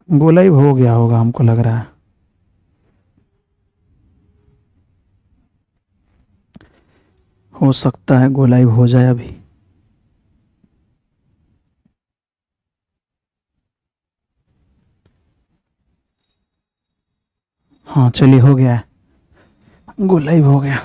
गोला ही हो गया होगा हमको लग रहा है। हो सकता है गोलाई हो जाए अभी। हाँ चलिए हो गया है, गोलाई हो गया।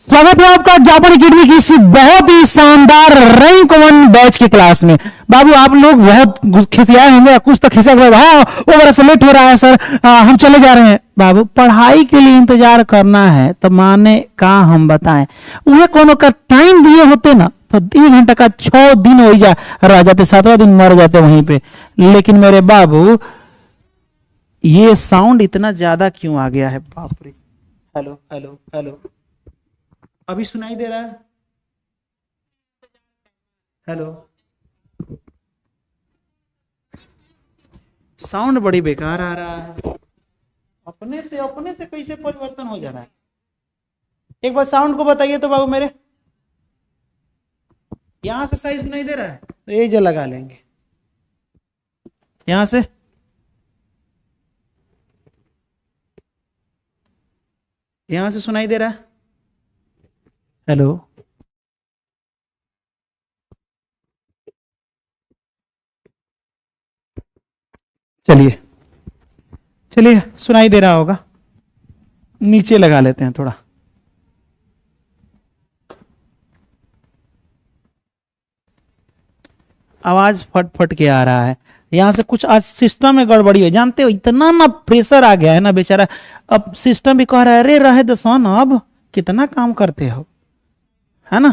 स्वागत है आपका ज्ञापन अकेडमी की इस बहुत ही शानदार रैंक 1 बैच की क्लास में। बाबू आप लोग बहुत खिसियाए होंगे, कुछ तो खिसा हुआ हाँ वो बड़ा लेट हो रहा है सर, हम चले जा रहे हैं। बाबू पढ़ाई के लिए इंतजार करना है तो माने का हम बताएं, उन्हें कोनो का टाइम दिए होते ना तो 1 घंटा का 6 दिन हो जा रह जाते, 7वां दिन मर जाते वहीं पे। लेकिन मेरे बाबू ये साउंड इतना ज्यादा क्यों आ गया है, बाप रे। हेलो हेलो हेलो, अभी सुनाई दे रहा है? हेलो, साउंड बड़ी बेकार आ रहा है, अपने से कैसे परिवर्तन हो जा रहा है? एक बार साउंड को बताइए तो बाबू मेरे, यहां से सही सुनाई दे रहा है तो ये जो लगा लेंगे यहां से। यहां से सुनाई दे रहा है? हेलो, चलिए चलिए सुनाई दे रहा होगा, नीचे लगा लेते हैं थोड़ा। आवाज फट फट के आ रहा है यहां से, कुछ आज सिस्टम में गड़बड़ी है, जानते हो इतना ना प्रेशर आ गया है ना बेचारा। अब सिस्टम भी कह रहा है अरे रहे दो सोन, अब कितना काम करते हो, है ना।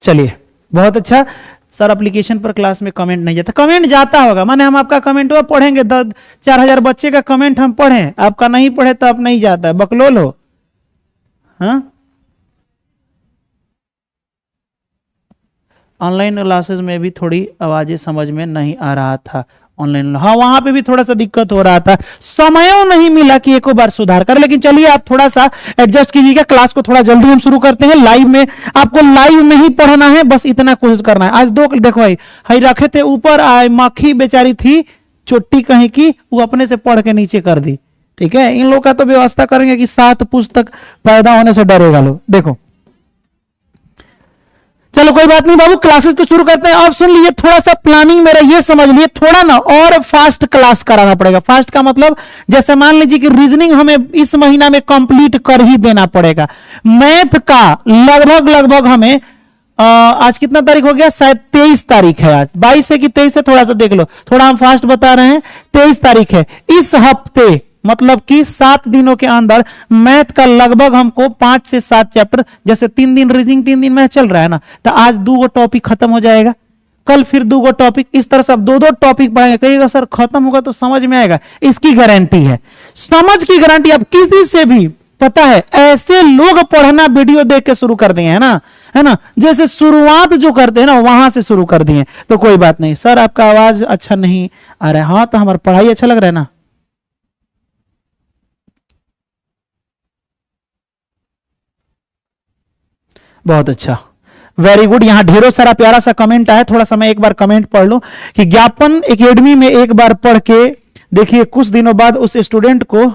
चलिए बहुत अच्छा सर, एप्लीकेशन पर क्लास में कमेंट नहीं जाता, कमेंट जाता होगा माने हम आपका कमेंट हुआ पढ़ेंगे, 4,000 बच्चे का कमेंट हम पढ़ें, आपका नहीं पढ़े तो आप नहीं जाता है, बकलोल हो। हाँ ऑनलाइन क्लासेस में भी थोड़ी आवाजें समझ में नहीं आ रहा था ऑनलाइन, हाँ वहां पे भी थोड़ा सा दिक्कत हो रहा था, समय नहीं मिला कि एक बार सुधार कर। लेकिन चलिए आप थोड़ा सा एडजस्ट कीजिएगा, क्लास को थोड़ा जल्दी हम शुरू करते हैं। लाइव में आपको लाइव में ही पढ़ना है, बस इतना कोशिश करना है। आज दो देखो भाई हई रखे थे ऊपर, आए मक्खी बेचारी थी चोटी कहीं की, वो अपने से पढ़ के नीचे कर दी। ठीक है, इन लोग का तो व्यवस्था करेंगे कि 7 पुस्तक पैदा होने से डरेगा लोग। देखो चलो कोई बात नहीं बाबू, क्लासेस को शुरू करते हैं। अब सुन लीजिए थोड़ा सा प्लानिंग मेरा ये समझ लिए, थोड़ा ना और फास्ट क्लास कराना पड़ेगा। फास्ट का मतलब जैसे मान लीजिए कि रीजनिंग हमें इस महीना में कंप्लीट कर ही देना पड़ेगा। मैथ का लगभग हमें आज कितना तारीख हो गया, शायद 23 तारीख है आज, 22 है कि 23 है, थोड़ा सा देख लो, थोड़ा हम फास्ट बता रहे हैं। 23 तारीख है, इस हफ्ते मतलब कि 7 दिनों के अंदर मैथ का लगभग हमको 5 से 7 चैप्टर, जैसे 3 दिन रीजनिंग 3 दिन मैथ चल रहा है ना, तो आज 2 टॉपिक खत्म हो जाएगा, कल फिर 2 टॉपिक, इस तरह से अब 2 टॉपिक पढ़ेंगे। कहिएगा सर खत्म होगा तो समझ में आएगा, इसकी गारंटी है, समझ की गारंटी। अब किसी से भी पता है ऐसे लोग पढ़ना वीडियो देख के शुरू कर दिए है ना, जैसे शुरुआत जो करते हैं ना वहां से शुरू कर दिए। तो कोई बात नहीं सर, आपका आवाज अच्छा नहीं आ रहा है, हाँ तो हमारा पढ़ाई अच्छा लग रहा है ना। बहुत अच्छा, वेरी गुड। यहां ढेरों सारा प्यारा सा कमेंट आया, थोड़ा सा मैं एक बार कमेंट पढ़ लूं कि ज्ञापन एकेडमी में एक बार पढ़ के देखिए, कुछ दिनों बाद उस स्टूडेंट को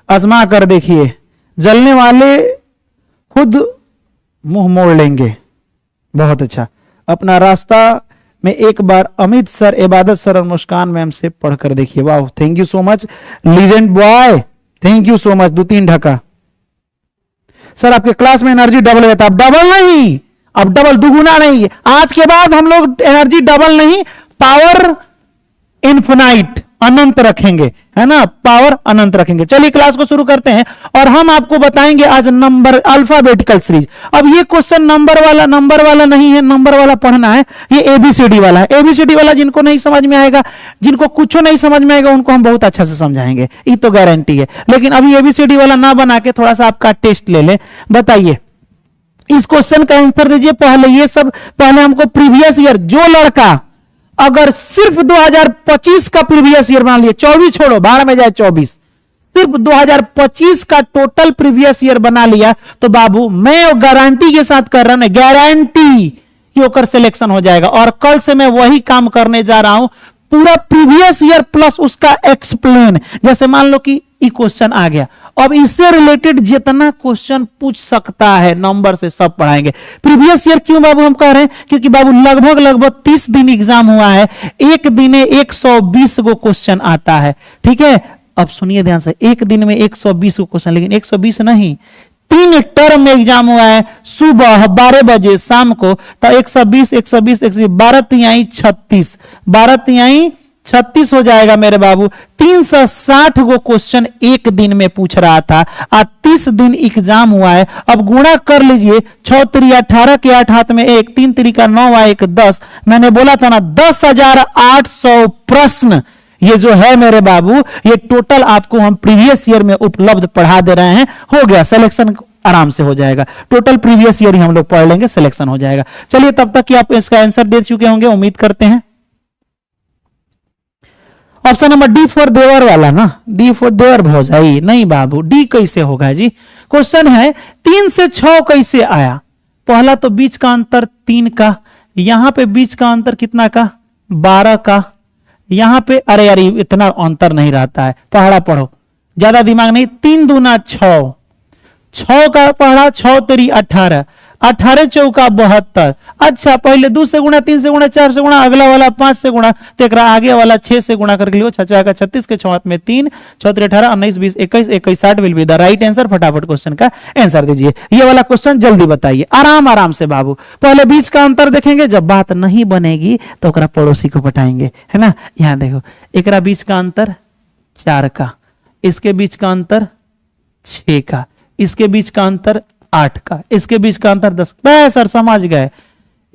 आजमा कर देखिए, जलने वाले खुद मुंह मोड़ लेंगे। बहुत अच्छा, अपना रास्ता में एक बार अमित सर, इबादत सर और मुस्कान मैम से पढ़कर देखिए। वाह, thank you so much legend boy, thank you so much. 2-3 ढका सर, आपके क्लास में एनर्जी डबल है, अब डबल नहीं, अब डबल दुगुना नहीं, आज के बाद हम लोग एनर्जी डबल नहीं, पावर इन्फिनाइट अनंत रखेंगे, है ना, पावर अनंत रखेंगे। चलिए क्लास को शुरू करते हैं और हम आपको बताएंगे आज नंबर अल्फाबेटिकल सीरीज। अब ये क्वेश्चन नंबर वाला नहीं है, नंबर वाला पढ़ना है, ये एबीसीडी वाला है। एबीसीडी वाला जिनको नहीं समझ में आएगा, जिनको कुछ नहीं समझ में आएगा, उनको हम बहुत अच्छा से समझाएंगे, ये तो गारंटी है। लेकिन अभी एबीसीडी वाला ना बना के थोड़ा सा आपका टेस्ट ले ले। बताइए इस क्वेश्चन का आंसर दीजिए। पहले ये सब, पहले हमको प्रीवियस ईयर, जो लड़का अगर सिर्फ 2025 का प्रीवियस ईयर बना लिया, 24 छोड़ो, बाहर में जाए 24, सिर्फ 2025 का टोटल प्रीवियस ईयर बना लिया, तो बाबू मैं गारंटी के साथ कर रहा हूं, गारंटी कि ओकर सिलेक्शन हो जाएगा। और कल से मैं वही काम करने जा रहा हूं, पूरा प्रीवियस ईयर प्लस उसका एक्सप्लेन। जैसे मान लो कि ये क्वेश्चन आ गया, अब इससे रिलेटेड जितना क्वेश्चन पूछ सकता है नंबर से सब पढ़ाएंगे। प्रीवियस ईयर क्यों बाबू हम कह रहे हैं? क्योंकि बाबू लगभग 30 दिन एग्जाम हुआ है, एक दिन में 120 गो क्वेश्चन आता है। ठीक है, अब सुनिए ध्यान से, एक दिन में 120 गो क्वेश्चन, लेकिन 120 नहीं, 3 टर्म में एग्जाम हुआ है, सुबह 12 बजे, शाम को, तो 120 120 12 तिहाई 36, 12 तिहाई 36 हो जाएगा मेरे बाबू। 360 गो क्वेश्चन एक दिन में पूछ रहा था, आज 30 दिन एग्जाम हुआ है। अब गुणा कर लीजिए, 6 3 18 के 8 हाथ में 1, 3 3 का 9 1 10, मैंने बोला था ना 10,800 प्रश्न ये जो है मेरे बाबू, ये टोटल आपको हम प्रीवियस ईयर में उपलब्ध पढ़ा दे रहे हैं। हो गया, सिलेक्शन आराम से हो जाएगा। टोटल प्रीवियस ईयर ही हम लोग पढ़ लेंगे, सिलेक्शन हो जाएगा। चलिए, तब तक कि आप इसका आंसर दे चुके होंगे, उम्मीद करते हैं। ऑप्शन नंबर डी फॉर देवर वाला ना, डी फॉर देवर भौजाई, नहीं बाबू, डी कैसे होगा जी? क्वेश्चन है 3 से 6 कैसे आया? पहला तो बीच का अंतर 3 का, यहां पे बीच का अंतर कितना का? 12 का, यहां पे अरे यार इतना अंतर नहीं रहता है, पढ़ा पढ़ो, ज्यादा दिमाग नहीं। 3 दूना 6, 6 का पढ़ा, 6 3 18, 18 चौका 72। अच्छा, पहले 2 से गुणा, 3 से गुणा, 4 से गुणा, अगला वाला 5 से गुणा, तो एक आगे वाला 6 से गुणा करके लियो। 6 का 36 के 6 में 3, 6 3 18, 19 20 21 21 60 will be the right answer. फटाफट क्वेश्चन का आंसर दीजिए। ये वाला क्वेश्चन जल्दी बताइए, आराम से बाबू। पहले बीच का अंतर देखेंगे, जब बात नहीं बनेगी तो ओकरा पड़ोसी को पटाएंगे, है ना। यहां देखो, एकरा बीच का अंतर 4 का, इसके बीच का अंतर 6 का, इसके बीच का अंतर 8 का, इसके बीच का अंतर 10। बस सर समझ गए।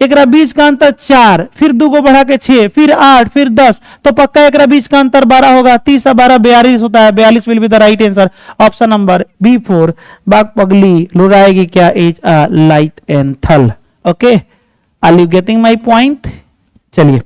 एक बीच का अंतर 4, फिर 2 को बढ़ा के 6, फिर 8, फिर 10, तो पक्का एक बीच का अंतर 12 होगा। 30 12 42 होता है, 42 will be the right answer. Option number B 4, बाग पगली लुराएगी क्या इज अ लाइट एंड थल। Okay, are you getting my point? चलिए,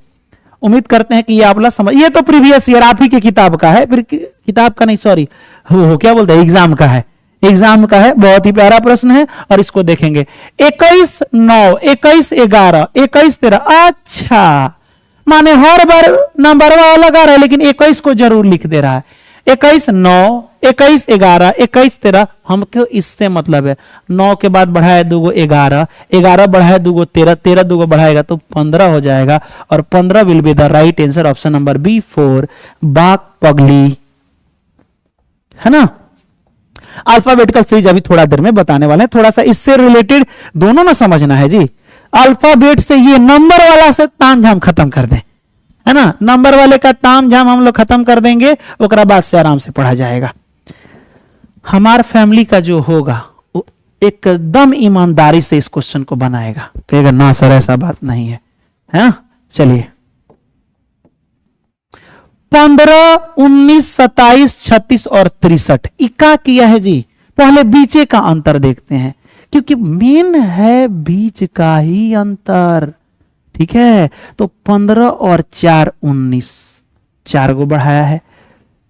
उम्मीद करते हैं कि ये आप लोग समझ। ये तो प्रीवियस ईयर आप ही की किताब का है, फिर किताब का नहीं, सॉरी, वो क्या बोलते हैं, एग्जाम का है, एग्जाम का है। बहुत ही प्यारा प्रश्न है और इसको देखेंगे। 21 9, 21 11, 21 13। अच्छा, माने हर बार नंबर अलग आ रहा है, लेकिन 21 को जरूर लिख दे रहा है। 21 9, 21 11, 21 13। हमको इससे मतलब है 9 के बाद बढ़ाया 2 को 11, 11 बढ़ाया 2 को 13, 13 2 को बढ़ाएगा तो 15 हो जाएगा, और 15 will be the right answer. Option number B 4, बाग पगली, है ना। अल्फाबेटिकल सीरीज अभी थोड़ा देर में बताने वाले हैं, थोड़ा सा इससे रिलेटेड दोनों ना समझना है जी। अल्फाबेट से ये नंबर वाला से तामझाम खत्म कर दें, है ना। नंबर वाले का तामझाम हम लोग खत्म कर देंगे, ओकरा बाद से आराम से पढ़ा जाएगा। हमार फैमिली का जो होगा वो एकदम ईमानदारी से इस क्वेश्चन को बनाएगा, कहेगा ना सर ऐसा बात नहीं है, है ना। चलिए, 15 19 27 36 और 63 इक्का किया है जी। पहले बीचे का अंतर देखते हैं, क्योंकि मेन है बीच का ही अंतर। ठीक है, तो 15 और 4 19, 4 को बढ़ाया है।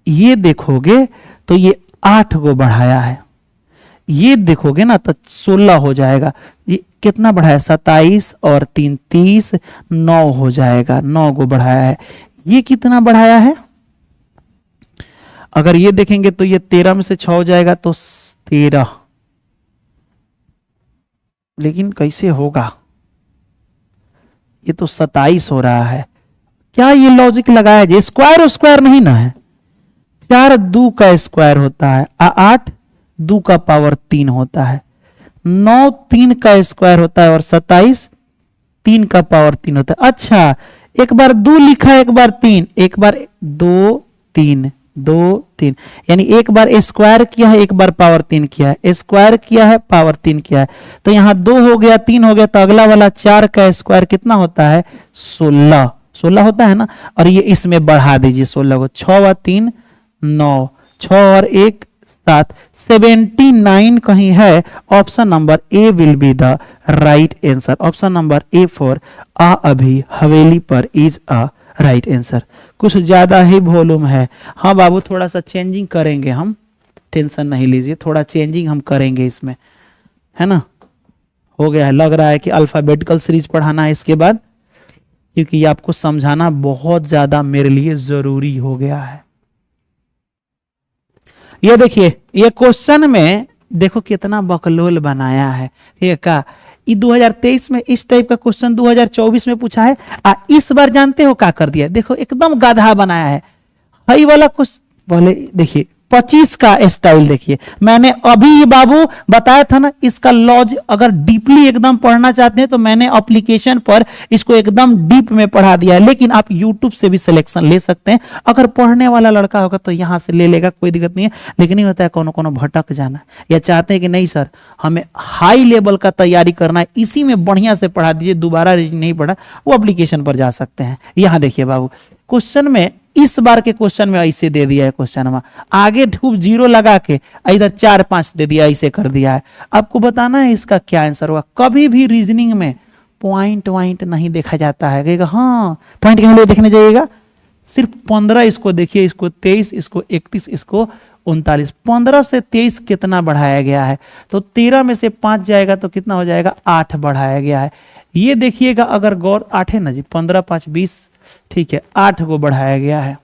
ये देखोगे तो ये 8 को बढ़ाया है। ये देखोगे ना तो 16 हो जाएगा। ये कितना बढ़ाया? 27 और 3 30, 9 हो जाएगा। 9 को बढ़ाया है। ये कितना बढ़ाया है? अगर ये देखेंगे तो ये 13 में से 6 हो जाएगा तो 13, लेकिन कैसे होगा? ये तो 27 हो रहा है। क्या ये लॉजिक लगाया जाए? स्क्वायर और स्क्वायर नहीं ना है। 4 2 का स्क्वायर होता है, 8 2 का पावर 3 होता है, 9 3 का स्क्वायर होता है, और 27 3 का पावर 3 होता है। अच्छा, एक बार 2 लिखा है, एक बार 3, एक बार 2 3 2 3, यानी एक बार स्क्वायर किया है, एक बार पावर 3 किया है। स्क्वायर किया है, पावर 3 किया है, तो यहां 2 हो गया, 3 हो गया, तो अगला वाला 4 का स्क्वायर कितना होता है? 16 16 होता है ना। और ये इसमें बढ़ा दीजिए 16 को, 6 और 3 9, 6 और 1 अर्थात 79 कहीं है, option number A will be the right answer. Option number A for आ अभी हवेली पर इज अ राइट आंसर। कुछ ज्यादा ही वॉल्यूम है। हाँ बाबू, थोड़ा सा चेंजिंग करेंगे हम, टेंशन नहीं लीजिए, थोड़ा चेंजिंग हम करेंगे इसमें, है ना। हो गया है, लग रहा है कि अल्फाबेटिकल सीरीज पढ़ाना है इसके बाद, क्योंकि ये आपको समझाना बहुत ज्यादा मेरे लिए जरूरी हो गया है। ये देखिए, ये क्वेश्चन में देखो कितना बकलोल बनाया है। ये का 2023 में इस टाइप का क्वेश्चन 2024 में पूछा है, इस बार जानते हो क्या कर दिया, देखो एकदम गाधा बनाया है। हई वाला क्वेश्चन बोले, देखिए 25 का स्टाइल देखिए, मैंने अभी बाबू बताया था ना, इसका लॉज अगर डीपली एकदम पढ़ना चाहते हैं तो मैंने एप्लीकेशन पर इसको एकदम डीप में पढ़ा दिया है, लेकिन आप यूट्यूब से भी सिलेक्शन ले सकते हैं। अगर पढ़ने वाला लड़का होगा तो यहां से ले लेगा, कोई दिक्कत नहीं है। लेकिन नहीं होता है कोनो कोनो भटक जाना, या चाहते हैं कि नहीं सर हमें हाई लेवल का तैयारी करना है, इसी में बढ़िया से पढ़ा दीजिए, दोबारा नहीं पढ़ा, वो एप्लीकेशन पर जा सकते हैं। यहां देखिए बाबू, क्वेश्चन में इस बार के क्वेश्चन में ऐसे दे दिया है, क्वेश्चन में आगे खूब जीरो लगा के इधर 4-5 दे दिया, ऐसे कर दिया है। आपको बताना है इसका क्या आंसर होगा। कभी भी रीजनिंग में पॉइंट वाइंट नहीं देखा जाता है, कहेगा हाँ पॉइंट कहाँ देखने जाइएगा, सिर्फ 15 इसको देखिए, इसको 23, इसको 31, इसको 39, 15 से 23 कितना बढ़ाया गया है, तो 13 में से 5 जाएगा तो कितना हो जाएगा, 8 बढ़ाया गया है। ये देखिएगा, अगर गौर 8 है ना जी, 15 5 20, ठीक है, 8 को बढ़ाया गया है।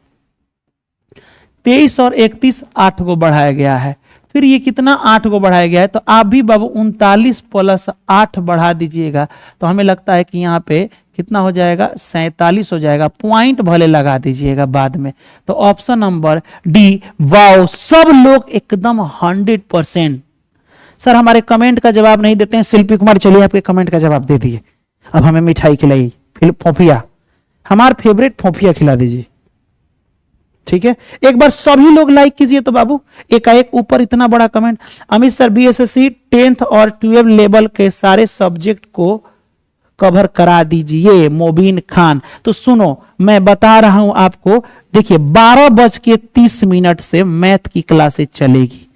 23 और 31 8 को बढ़ाया गया है। फिर ये कितना 8 को बढ़ाया गया है, तो आप भी बाबू 39 प्लस 8 बढ़ा दीजिएगा, तो हमें लगता है कि यहाँ पे कितना हो जाएगा, 47 हो जाएगा। पॉइंट भले लगा दीजिएगा बाद में। तो ऑप्शन नंबर डी, वाओ, सब लोग एकदम 100%। सर हमारे कमेंट का जवाब नहीं देते हैं, शिल्पी कुमार चलिए आपके कमेंट का जवाब दे दिए। अब हमें मिठाई खिलाई, फिर फोफिया, हमारा फेवरेट फोफिया खिला दीजिए, ठीक है। एक बार सभी लोग लाइक कीजिए तो बाबू, एकाएक ऊपर इतना बड़ा comment. Amit sir BSSC 10th और 12 लेवल के सारे सब्जेक्ट को कवर करा दीजिए, मोबिन खान। तो सुनो, मैं बता रहा हूं आपको, देखिए 12:30 से मैथ की क्लासेज चलेगी।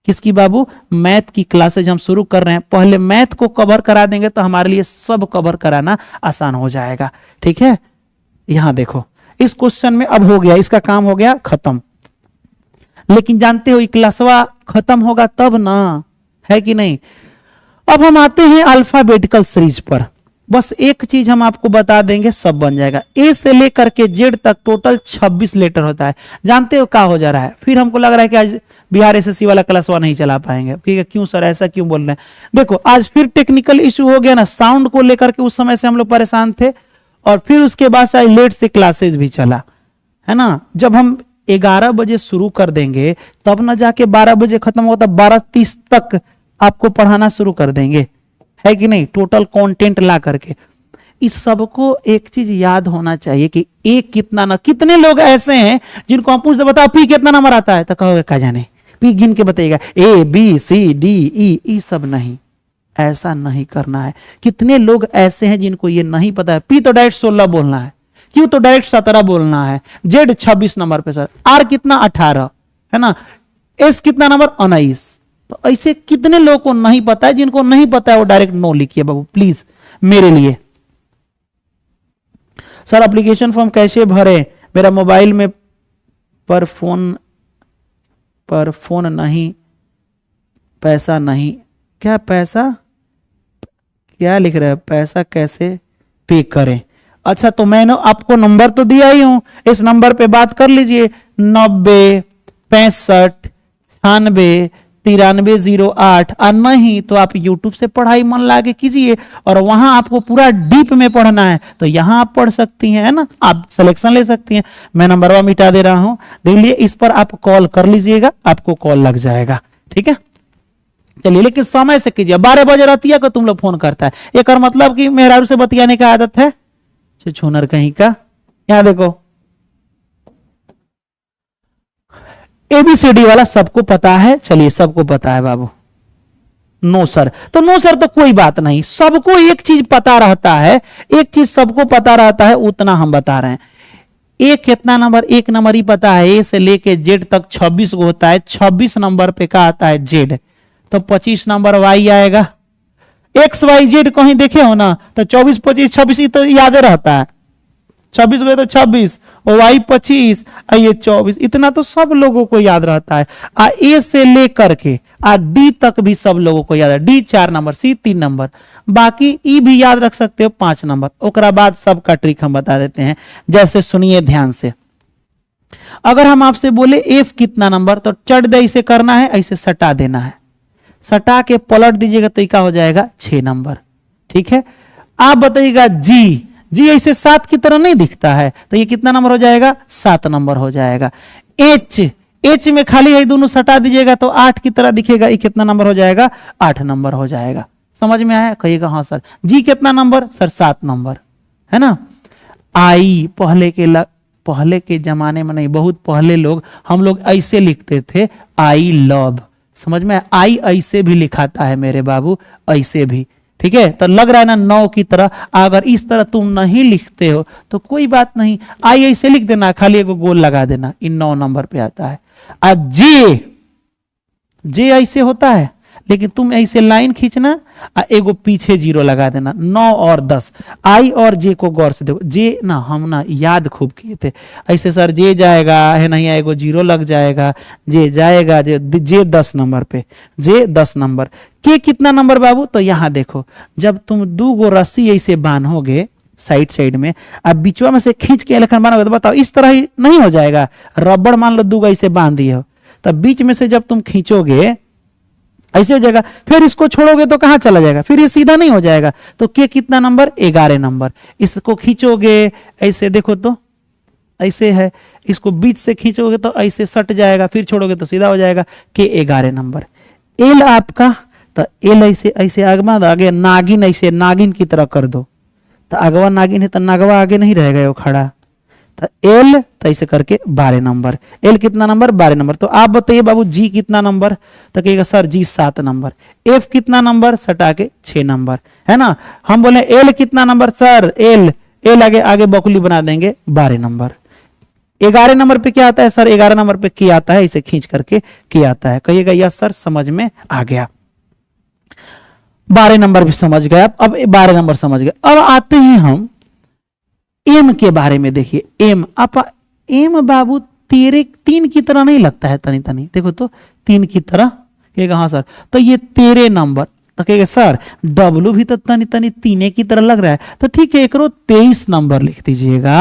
किसकी बाबू, मैथ की क्लासेज हम शुरू कर रहे हैं। पहले मैथ को कवर करा देंगे तो हमारे लिए सब कवर कराना आसान हो जाएगा, ठीक है। यहां देखो, इस क्वेश्चन में अब हो गया, इसका काम हो गया खत्म। लेकिन जानते हो क्लासवा खत्म होगा तब ना, है कि नहीं। अब हम आते हैं अल्फाबेटिकल सीरीज पर। बस एक चीज हम आपको बता देंगे, सब बन जाएगा। ए से लेकर के जेड तक टोटल 26 लेटर होता है। जानते हो क्या हो जा रहा है, फिर हमको लग रहा है कि आज बिहार एसएससी वाला क्लासवा नहीं चला पाएंगे। ठीक है, क्यों सर ऐसा क्यों बोल रहे हैं। देखो आज फिर टेक्निकल इशू हो गया ना, साउंड को लेकर के उस समय से हम लोग परेशान थे, और फिर उसके बाद से लेट से क्लासेस भी चला, है ना। जब हम 11 बजे शुरू कर देंगे तब ना जाके 12 बजे खत्म होगा, तब 12:30 तक आपको पढ़ाना शुरू कर देंगे, है कि नहीं, टोटल कंटेंट ला करके। इस सबको एक चीज याद होना चाहिए कि ए कितना ना, कितने लोग ऐसे हैं जिनको आप पूछते बताओ पी कितना नंबर आता है, तो कहोगे क्या जाने, पी गिन के बताइएगा, A B C D E सब नहीं, ऐसा नहीं करना है। कितने लोग ऐसे हैं जिनको ये नहीं पता है, पी तो डायरेक्ट 16 बोलना है, क्यों तो डायरेक्ट 17 बोलना है, जेड 26 नंबर पे सर, आर कितना 18, है ना, एस कितना नंबर 19। तो ऐसे कितने लोगों को नहीं पता है, जिनको नहीं पता है वो डायरेक्ट नो लिखिए बाबू प्लीज मेरे लिए। सर एप्लीकेशन फॉर्म कैसे भरे, मेरा मोबाइल में पर फोन नहीं, पैसा नहीं, क्या पैसा, क्या लिख रहे हैं, पैसा कैसे पे करें। अच्छा तो मैंने आपको नंबर तो दिया ही हूं, इस नंबर पे बात कर लीजिए, 90 65 96 9308। और नहीं तो आप YouTube से पढ़ाई मन लाके कीजिए, और वहां आपको पूरा डीप में पढ़ना है तो यहां आप पढ़ सकती हैं, है ना, आप सिलेक्शन ले सकती हैं। मैं नंबर मिटा दे रहा हूं, देख लिए, इस पर आप कॉल कर लीजिएगा, आपको कॉल लग जाएगा, ठीक है। चलिए लेकिन समय से कीजिए, 12 बजे रतिया को तुम लोग फोन करता है, एक और मतलब कि मेहरारू से बतियाने का आदत है, छूनर कहीं का। यहां देखो एबीसीडी वाला सबको पता है, चलिए सबको पता है बाबू। नो सर, तो नो सर तो कोई बात नहीं, सबको एक चीज पता रहता है, एक चीज सबको पता रहता है, उतना हम बता रहे हैं। एक कितना नंबर, एक नंबर ही पता है, ए से लेके जेड तक 26 को होता है, 26 नंबर पे का आता है जेड, तो 25 नंबर वाई आएगा। एक्स वाई जेड कहीं देखे हो ना, तो 24 25 26 तो याद रहता है, 26 गए तो 26 और वाई 25 ये 24, इतना तो सब लोगों को याद रहता है। ए से लेकर के डी तक भी सब लोगों को याद है, डी 4 नंबर, सी 3 नंबर, बाकी ई भी याद रख सकते हो 5 नंबर। ओकरा बाद सबका ट्रिक हम बता देते हैं, जैसे सुनिए ध्यान से। अगर हम आपसे बोले एफ कितना नंबर, तो चढ़ दे ऐसे करना है, ऐसे सटा देना है, सटा के पलट दीजिएगा तो क्या हो जाएगा 6 नंबर। ठीक है, आप बताइएगा जी, जी ऐसे 7 की तरह नहीं दिखता है, तो ये कितना नंबर हो जाएगा 7 नंबर हो जाएगा। एच, एच में खाली है दोनों सटा दीजिएगा तो 8 की तरह दिखेगा, ये कितना नंबर हो जाएगा 8 नंबर हो जाएगा। समझ में आया, कहिएगा हाँ सर। जी कितना नंबर सर 7 नंबर है ना। आई पहले के जमाने में नहीं, बहुत पहले लोग हम लोग ऐसे लिखते थे आई लव, समझ में, आई ऐसे भी लिखाता है मेरे बाबू, ऐसे भी। ठीक है, तो लग रहा है ना 9 की तरह। अगर इस तरह तुम नहीं लिखते हो तो कोई बात नहीं, आई ऐसे लिख देना, खाली एक गोल लगा देना, इन 9 नंबर पे आता है। जे ऐसे होता है, लेकिन तुम ऐसे लाइन खींचना, एगो पीछे 0 लगा देना। 9 और 10, आई और जे को गौर से देखो। जे ना हम ना याद खूब किए थे, ऐसे सर जे जाएगा है नहीं, एगो 0 लग जाएगा, जे जाएगा, जे 10 नंबर पे, जे 10 नंबर। के कितना नंबर बाबू, तो यहां देखो, जब तुम 2 गो रस्सी ऐसे बांधोगे साइड साइड में, अब बीचवा में से खींच के लेखन बांधोगे, तो बताओ इस तरह ही नहीं हो जाएगा। रबड़ मान लो 2 गो ऐसे बांध दिए हो, तब बीच में से जब तुम खींचोगे ऐसे हो जाएगा, फिर इसको छोड़ोगे तो कहां चला जाएगा, फिर ये सीधा नहीं हो जाएगा। तो के कितना नंबर 11 नंबर। इसको खींचोगे ऐसे, देखो तो ऐसे है, इसको बीच से खींचोगे तो ऐसे सट जाएगा, फिर छोड़ोगे तो सीधा हो जाएगा, के 11 नंबर। एल आपका, तो एल ऐसे ऐसे आगे नागिन, ऐसे नागिन की तरह कर दो, तो अगवा नागिन है तो नगवा आगे नहीं रहेगा वो खड़ा, तो एल तो ऐसे करके 12 नंबर। एल कितना नंबर 12 नंबर। तो आप बताइए बाबू जी कितना नंबर, तो कहिएगा सर जी 7 नंबर। एफ कितना नंबर, सटा के 6 नंबर है ना। हम बोले एल कितना नंबर सर, एल आगे बकुली बना देंगे 12 नंबर। 11 नंबर पे क्या आता है सर, 11 नंबर पे क्या आता है, इसे खींच करके क्या आता है, कहिएगा यस सर समझ में आ गया। 12 नंबर भी समझ गए आप, अब 12 नंबर समझ गए। अब आते हैं हम एम के बारे में। देखिए एम, आप एम बाबू तेरे 3 की तरह नहीं लगता है, तनी तनी देखो तो 3 की तरह, कहेगा हाँ सर, तो ये 13 नंबर, तो कहेगा सर डब्लू भी तो तनी तनी 3 की तरह लग रहा है, तो ठीक है एकरो 23 नंबर लिख दीजिएगा।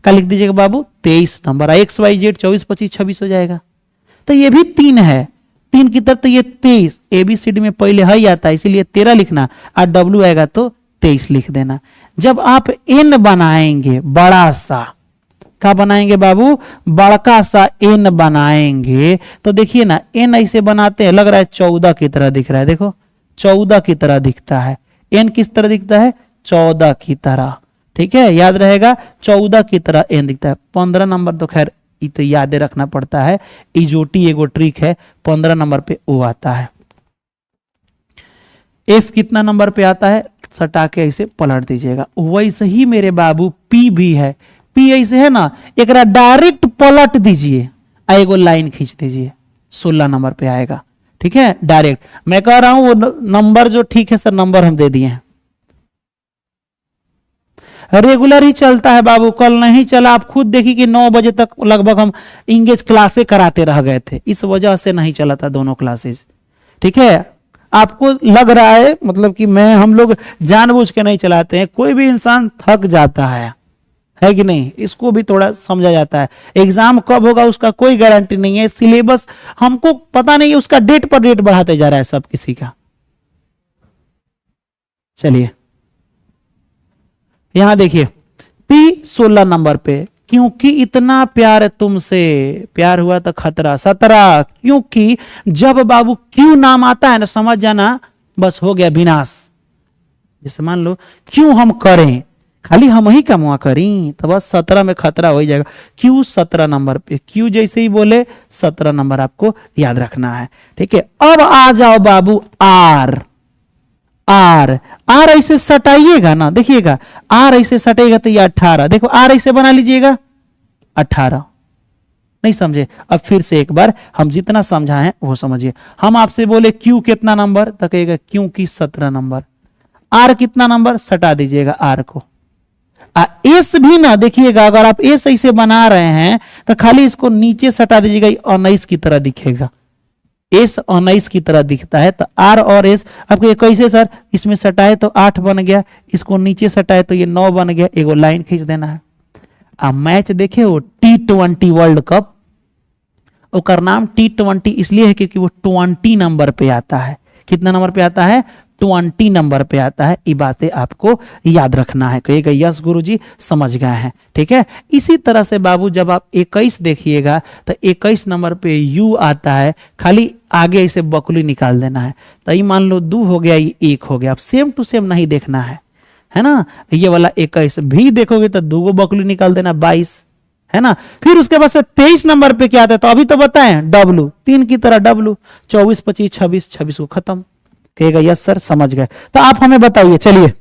क्या लिख दीजिएगा बाबू 23 नंबर। एक्स वाई जेड 24 25 26 हो जाएगा। तो ये भी 3 है, 3 की तरह, तो ये 23, एबीसीडी में पहले है आता है इसीलिए 13 लिखना, और डब्लू आएगा तो 23 लिख देना। जब आप एन बनाएंगे बड़ा सा, क्या बनाएंगे बाबू बड़का सा एन बनाएंगे, तो देखिए ना एन ऐसे बनाते हैं, लग रहा है 14 की तरह दिख रहा है, देखो 14 की तरह दिखता है। एन किस तरह दिखता है 14 की तरह, ठीक है याद रहेगा 14 की तरह एन दिखता है। 15 नंबर तो खैर ये तो याद रखना पड़ता है, इजोटी एगो ट्रिक है, 15 नंबर पे ओ आता है। एफ कितना नंबर पे आता है, सटा के ऐसे पलट दीजिएगा। वैसे ही मेरे बाबू पी भी है, पी ऐसे है ना, एक डायरेक्ट पलट दीजिए, एगो लाइन खींच दीजिए, 16 नंबर पे आएगा। ठीक है डायरेक्ट, मैं कह रहा हूं वो नंबर जो ठीक है सर, नंबर हम दे दिए हैं, रेगुलर ही चलता है बाबू, कल नहीं चला। आप खुद देखिए कि 9 बजे तक लगभग हम इंग्लिश क्लासे कराते रह गए थे, इस वजह से नहीं चला था दोनों क्लासेस। ठीक है, आपको लग रहा है मतलब कि हम लोग जानबूझ के नहीं चलाते हैं, कोई भी इंसान थक जाता है कि नहीं, इसको भी थोड़ा समझा जाता है। एग्जाम कब होगा उसका कोई गारंटी नहीं है, सिलेबस हमको पता नहीं है, उसका डेट पर डेट बढ़ाते जा रहा है सब किसी का। चलिए यहां देखिए पी 16 नंबर पे, क्योंकि इतना प्यार तुमसे, प्यार हुआ तो खतरा 17, क्योंकि जब बाबू क्यों नाम आता है ना समझ जाना बस हो गया विनाश। जैसे मान लो क्यों हम करें, खाली हम ही कमुआ करी तो बस 17 में खतरा हो जाएगा। क्यों 17 नंबर पे, क्यों जैसे ही बोले 17 नंबर आपको याद रखना है। ठीक है, अब आ जाओ बाबू आर। आर ऐसे सटाइएगा ना, देखिएगा आर ऐसे सटेगा तो ये 18, देखो आर ऐसे बना लीजिएगा, 18। नहीं समझे? अब फिर से एक बार हम जितना समझाएं वो समझिए। हम आपसे बोले क्यू कितना नंबर, तो कहेगा क्यू की 17 नंबर। आर कितना नंबर, सटा दीजिएगा आर को। एस भी ना देखिएगा, अगर आप एस ऐसे बना रहे हैं तो खाली इसको नीचे सटा दीजिएगा, 19 की तरह दिखेगा। एस 19 की तरह दिखता है, तो आर और एस आपको कैसे सर, इसमें सटाए तो 8 बन गया, इसको नीचे सटाए तो ये 9 बन गया, एगो लाइन खींच देना है। आप मैच देखे वो T20 वर्ल्ड कप, उसका नाम T20 इसलिए है क्योंकि वो 20 नंबर पे आता है। कितना नंबर पे आता है, 20 नंबर पे आता है। ये बातें आपको याद रखना है। कहिएगा यस गुरुजी समझ गए हैं, ठीक है। इसी तरह से बाबू जब आप 21 देखिएगा तो 21 नंबर पे यू आता है, खाली आगे इसे बकुली निकाल देना है। तो ये मान लो 2 हो गया, ये 1 हो गया। अब सेम टू सेम नहीं देखना है ना। ये वाला 21 भी देखोगे तो 2 बकुली निकाल देना, 22 है ना। फिर उसके बाद से 23 नंबर पे क्या आता है, तो अभी तो बताएं डब्लू, 3 की तरह डब्लू, 24 25 26, 26 को खत्म। कहेगा यस सर समझ गए। तो आप हमें बताइए, चलिए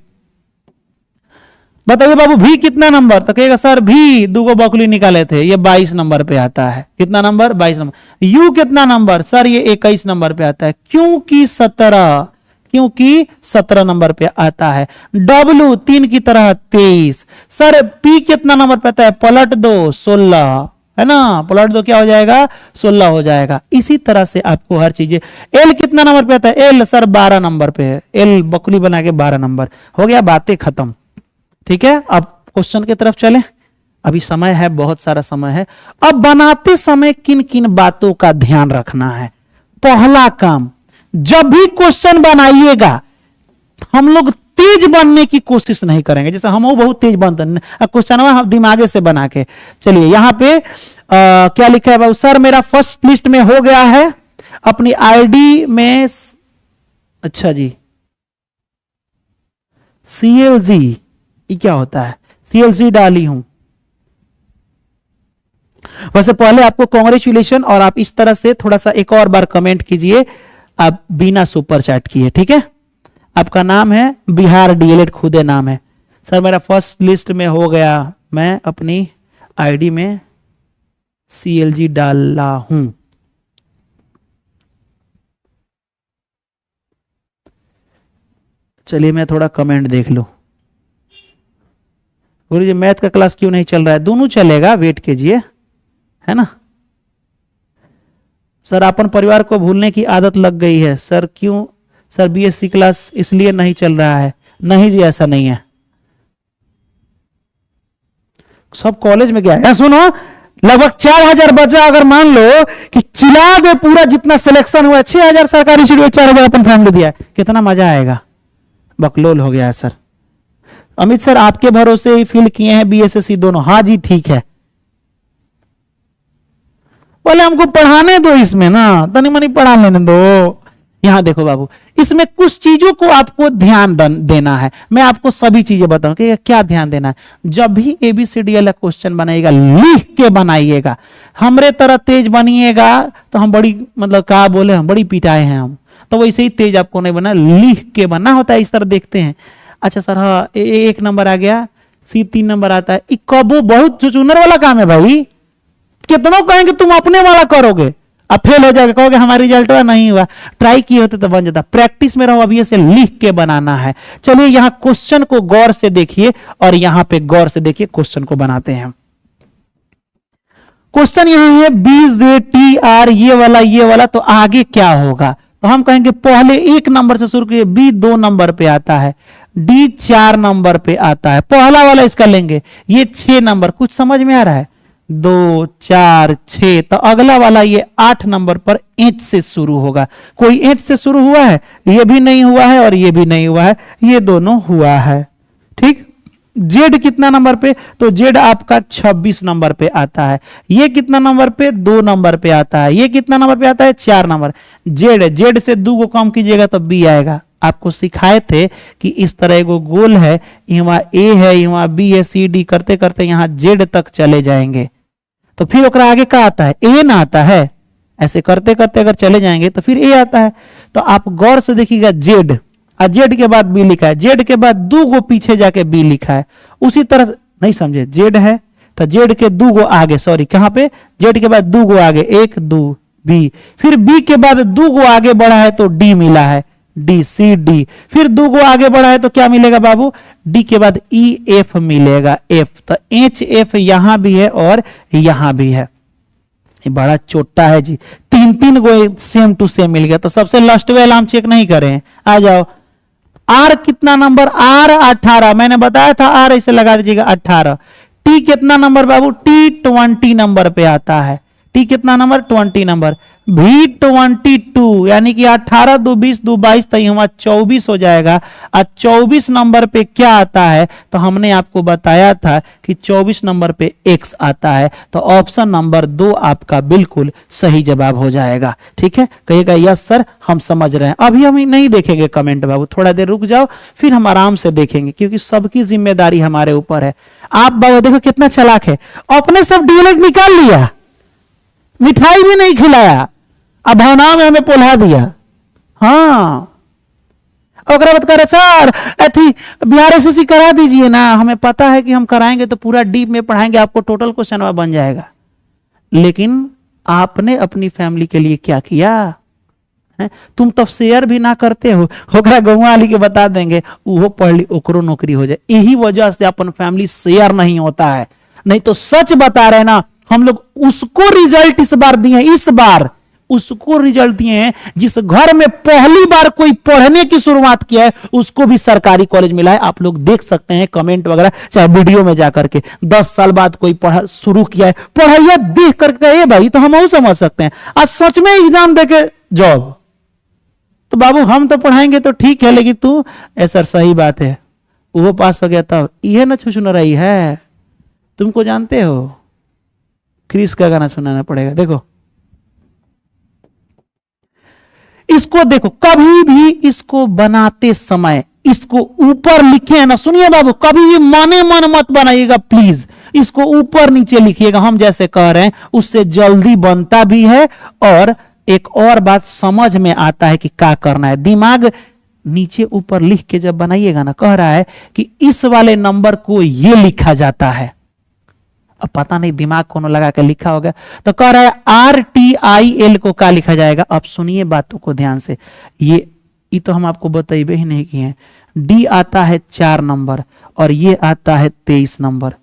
बताइए बाबू भी कितना नंबर, तो कहेगा सर भी 2 बकुली निकाले थे, ये 22 नंबर पे आता है। कितना नंबर, 22 नंबर। यू कितना नंबर, सर ये 21 नंबर पे आता है, क्योंकि 17 नंबर पे आता है। डब्लू 3 की तरह 23। सर पी कितना नंबर पे आता है, पलट दो 16, है ना, पलट दो क्या हो जाएगा, 16 हो जाएगा। इसी तरह से आपको हर चीजें। एल कितना नंबर पे आता है, एल सर 12 नंबर पे है, एल बकुली बना के 12 नंबर हो गया, बातें खत्म। ठीक है, अब क्वेश्चन की तरफ चले, अभी समय है, बहुत सारा समय है। अब बनाते समय किन किन बातों का ध्यान रखना है। पहला काम, जब भी क्वेश्चन बनाइएगा हम लोग तेज बनने की कोशिश नहीं करेंगे, जैसे हम बहुत तेज बनते हैं क्वेश्चन हम दिमागे से बना के। चलिए यहां पे क्या लिखा है बाबू, सर मेरा फर्स्ट लिस्ट में हो गया है, अपनी आईडी में, अच्छा जी CLG, ये क्या होता है, CLG डाली हूं। वैसे पहले आपको कांग्रेचुलेशन, और आप इस तरह से थोड़ा सा एक और बार कमेंट कीजिए, आप बिना सुपर चैट किए, ठीक है। आपका नाम है बिहार DLED, खुदे नाम है। सर मेरा फर्स्ट लिस्ट में हो गया, मैं अपनी आईडी में CLG डाला हूं। चलिए मैं थोड़ा कमेंट देख लूं। गुरुजी मैथ का क्लास क्यों नहीं चल रहा है, दोनों चलेगा, वेट कीजिए, है ना। सर अपन परिवार को भूलने की आदत लग गई है, सर क्यों, सर BSc क्लास इसलिए नहीं चल रहा है। नहीं जी ऐसा नहीं है, सब कॉलेज में गया है। सुनो, लगभग 4000 बच्चा अगर मान लो कि चिल्ला दे पूरा जितना सिलेक्शन हुआ, 6000 सरकारी सीट, 4000 अपन फैमिली दिया, कितना मजा आएगा। बकलोल हो गया है सर। अमित सर आपके भरोसे ही फील किए हैं BSSC दोनों, हाँ जी ठीक है। बोले हमको पढ़ाने दो इसमें ना, तनी मनी पढ़ा लेने दो। यहां देखो बाबू, इसमें कुछ चीजों को आपको ध्यान देना है। मैं आपको सभी चीजें बताऊं कि क्या ध्यान देना है। जब भी ABCD वाला क्वेश्चन बनाइएगा लिख के बनाइएगा। हमरे तरह तेज बनिएगा तो हम बड़ी, मतलब क्या बोले, हम बड़ी पिटाए हैं हम, तो वैसे ही तेज आपको नहीं बना, लिख के बनना होता है। इस तरह देखते हैं, अच्छा सर हाँ 1 नंबर आ गया, C 3 नंबर आता है, कबो बहुत चुचुनर वाला काम है भाई। कितनों कहेंगे तुम अपने वाला करोगे, अब फेल हो जाएगा, कहोगे हमारा रिजल्ट नहीं हुआ, ट्राई किए होते तो बन जाता। प्रैक्टिस में रहो, अभी ऐसे लिख के बनाना है। चलिए यहां क्वेश्चन को गौर से देखिए, और यहां पे गौर से देखिए, क्वेश्चन को बनाते हैं। क्वेश्चन यहां है BZTR, ये वाला, तो आगे क्या होगा, तो हम कहेंगे पहले 1 नंबर से शुरू किए, B 2 नंबर पे आता है, D 4 नंबर पे आता है, पहला वाला इसका लेंगे, ये 6 नंबर, कुछ समझ में आ रहा है, 2 4 6, तो अगला वाला ये 8 नंबर पर H से शुरू होगा। कोई H से शुरू हुआ है, ये भी नहीं हुआ है और ये भी नहीं हुआ है, ये दोनों हुआ है, ठीक। Z कितना नंबर पे, तो Z आपका 26 नंबर पे आता है। ये कितना नंबर पे, 2 नंबर पे आता है। ये कितना नंबर पे आता है, 4 नंबर। Z से 2 को कम कीजिएगा तो B आएगा। आपको सिखाए थे कि इस तरह एगो गोल है, यहाँ A है, यहाँ B है, C D करते करते यहाँ Z तक चले जाएंगे, तो फिर ओकरा आगे क्या आता है, A ना आता है। ऐसे करते करते अगर चले जाएंगे तो फिर A आता है। तो आप गौर से देखिएगा Z, और Z के बाद B लिखा है, Z के बाद 2 गो पीछे जाके B लिखा है। उसी तरह नहीं समझे, Z है, तो जेड के दो गो आगे, सॉरी कहां पे, जेड के बाद दो गो आगे, एक दो बी, फिर बी के बाद दो गो आगे बढ़ा है तो डी मिला है, डी सी डी, फिर दो गो आगे बढ़ा है तो क्या मिलेगा बाबू, डी के बाद ई एफ मिलेगा, एफ, तो एच एफ यहां भी है और यहां भी है। ये बड़ा छोटा है जी, तीन तीन गो सेम टू सेम मिल गया। तो सबसे लास्ट वाला हम चेक नहीं करें, आ जाओ। आर कितना नंबर, आर 18, मैंने बताया था आर ऐसे लगा दीजिएगा 18। टी कितना नंबर बाबू, टी 20 नंबर पे आता है, टी कितना नंबर 20 नंबर, भी 22 यानी कि 18 2 20 2 22 तो हमारा 24 हो जाएगा। और 24 नंबर पे क्या आता है, तो हमने आपको बताया था कि 24 नंबर पे एक्स आता है, तो ऑप्शन नंबर 2 आपका बिल्कुल सही जवाब हो जाएगा। ठीक है, कहिएगा यस सर हम समझ रहे हैं। अभी हम नहीं देखेंगे कमेंट बाबू, थोड़ा देर रुक जाओ फिर हम आराम से देखेंगे, क्योंकि सबकी जिम्मेदारी हमारे ऊपर है। आप बाबू देखो कितना चालाक है, अपने सब डीएलएड निकाल लिया, मिठाई भी नहीं खिलाया, अब भावना में हमें पोल्हा दिया। हाँ, और बात करे सर अथी बिहार एसएससी करा दीजिए ना, हमें पता है कि हम कराएंगे तो पूरा डीप में पढ़ाएंगे, आपको टोटल क्वेश्चन बन जाएगा। लेकिन आपने अपनी फैमिली के लिए क्या किया है? तुम तो शेयर भी ना करते हो, ओकरा गौवा वाली के बता देंगे वो पढ़ ली ओकरो नौकरी हो जाए। यही वजह से अपन फैमिली शेयर नहीं होता है। नहीं तो सच बता रहे ना, हम लोग उसको रिजल्ट इस बार दिए, इस बार उसको रिजल्ट दिए हैं जिस घर में पहली बार कोई पढ़ने की शुरुआत किया है, उसको भी सरकारी कॉलेज मिला है। आप लोग देख सकते हैं कमेंट वगैरह, चाहे वीडियो में जाकर के 10 साल बाद कोई पढ़ा शुरू किया है, पढ़ाइया देख करके ये भाई तो हम समझ सकते हैं। आज सच में एग्जाम देके जॉब, तो बाबू हम तो पढ़ाएंगे तो ठीक है, लेकिन तू ऐसा सही बात है वो पास हो गया तब यह ना छुछुन रही है। तुमको जानते हो क्रिस का गाना सुनाना पड़ेगा। देखो इसको, देखो कभी भी इसको बनाते समय इसको ऊपर लिखे है ना, सुनिए बाबू, कभी भी माने मन मत बनाइएगा प्लीज, इसको ऊपर नीचे लिखिएगा। हम जैसे कह रहे हैं उससे जल्दी बनता भी है, और एक और बात समझ में आता है कि क्या करना है। दिमाग नीचे ऊपर लिख के जब बनाइएगा ना, कह रहा है कि इस वाले नंबर को ये लिखा जाता है, अब पता नहीं दिमाग कौन लगा के लिखा होगा, तो कह रहा है RTIL को क्या लिखा जाएगा। अब सुनिए बातों को ध्यान से, ये तो हम आपको बताइए ही नहीं किए। डी आता है 4 नंबर, और ये आता है 23 नंबर।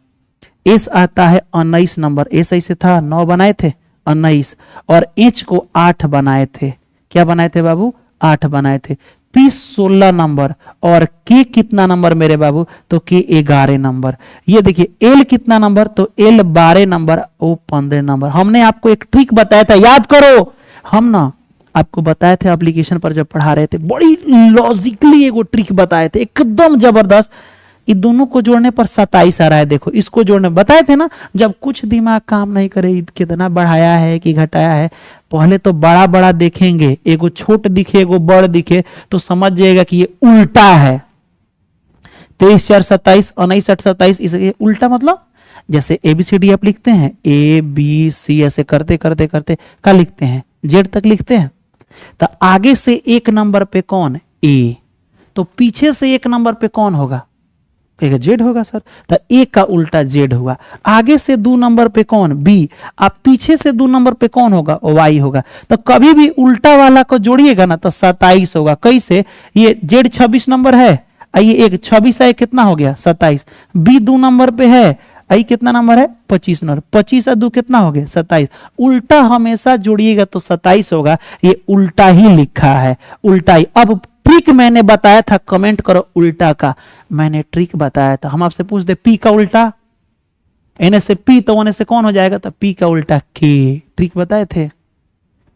एस आता है 19 नंबर, एस ऐसे था 9 बनाए थे 19, और एच को 8 बनाए थे। क्या बनाए थे बाबू, 8 बनाए थे। पी 16 नंबर, और के कितना नंबर मेरे बाबू, तो के 11 नंबर। ये देखिए एल कितना नंबर, तो एल 12 नंबर, ओ 15 नंबर। हमने आपको एक ट्रिक बताया था, याद करो, हम ना आपको बताए थे एप्लीकेशन पर जब पढ़ा रहे थे, बड़ी लॉजिकली एगो ट्रिक बताए थे एकदम जबरदस्त। इन दोनों को जोड़ने पर 27 आ रहा है। देखो इसको जोड़ने बताए थे ना, जब कुछ दिमाग काम नहीं करे कितना बढ़ाया है कि घटाया है, पहले तो बड़ा बड़ा देखेंगे, एगो छोट दिखे एगो बड़ दिखे तो समझ जाएगा कि ये उल्टा है। 23 4 27, 19 8 27, इसे उल्टा मतलब जैसे ABCD आप लिखते हैं ABC, ऐसे करते करते करते क्या लिखते हैं, जेड तक लिखते हैं। तो आगे से एक नंबर पे कौन, ए, तो पीछे से एक नंबर पे कौन होगा, जेड होगा सर। तो ए का उल्टा जेड हुआ। आगे से 2 नंबर पे कौन, बी, आप पीछे से 2 नंबर पे कौन होगा, वाई होगा। तो कभी भी उल्टा वाला को जोड़िएगा ना तो 27 होगा। कैसे, ये जेड 26 नंबर है, ये एक 26 है, कितना हो गया 27। बी 2 नंबर पे है, आई कितना नंबर है 25 नंबर, 25 और 2 कितना हो गया 27। उल्टा हमेशा जोड़िएगा तो 27 होगा, ये उल्टा ही लिखा है, उल्टा ही। अब ट्रिक मैंने बताया था, कमेंट करो उल्टा का, मैंने ट्रिक बताया था। हम आपसे पूछते पी का उल्टा, एन से पी तो ओने से कौन हो जाएगा, तो पी का उल्टा के, ट्रिक बताए थे।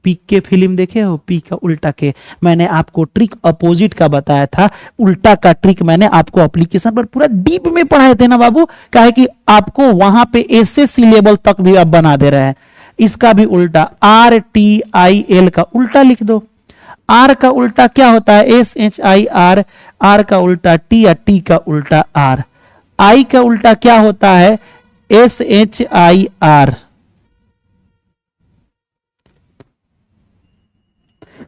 पी के फिल्म देखे हो, पी का उल्टा के, मैंने आपको ट्रिक अपोजिट का बताया था। उल्टा का ट्रिक मैंने आपको एप्लीकेशन पर पूरा डीप में पढ़ाए थे ना बाबू, काहे कि आपको वहां पे SSC लेवल तक भी अब बना दे रहे हैं। इसका भी उल्टा RTIL का उल्टा लिख दो। आर का उल्टा क्या होता है, SHIR, आर का उल्टा टी, या टी का उल्टा आर। आई का उल्टा क्या होता है, SHIR।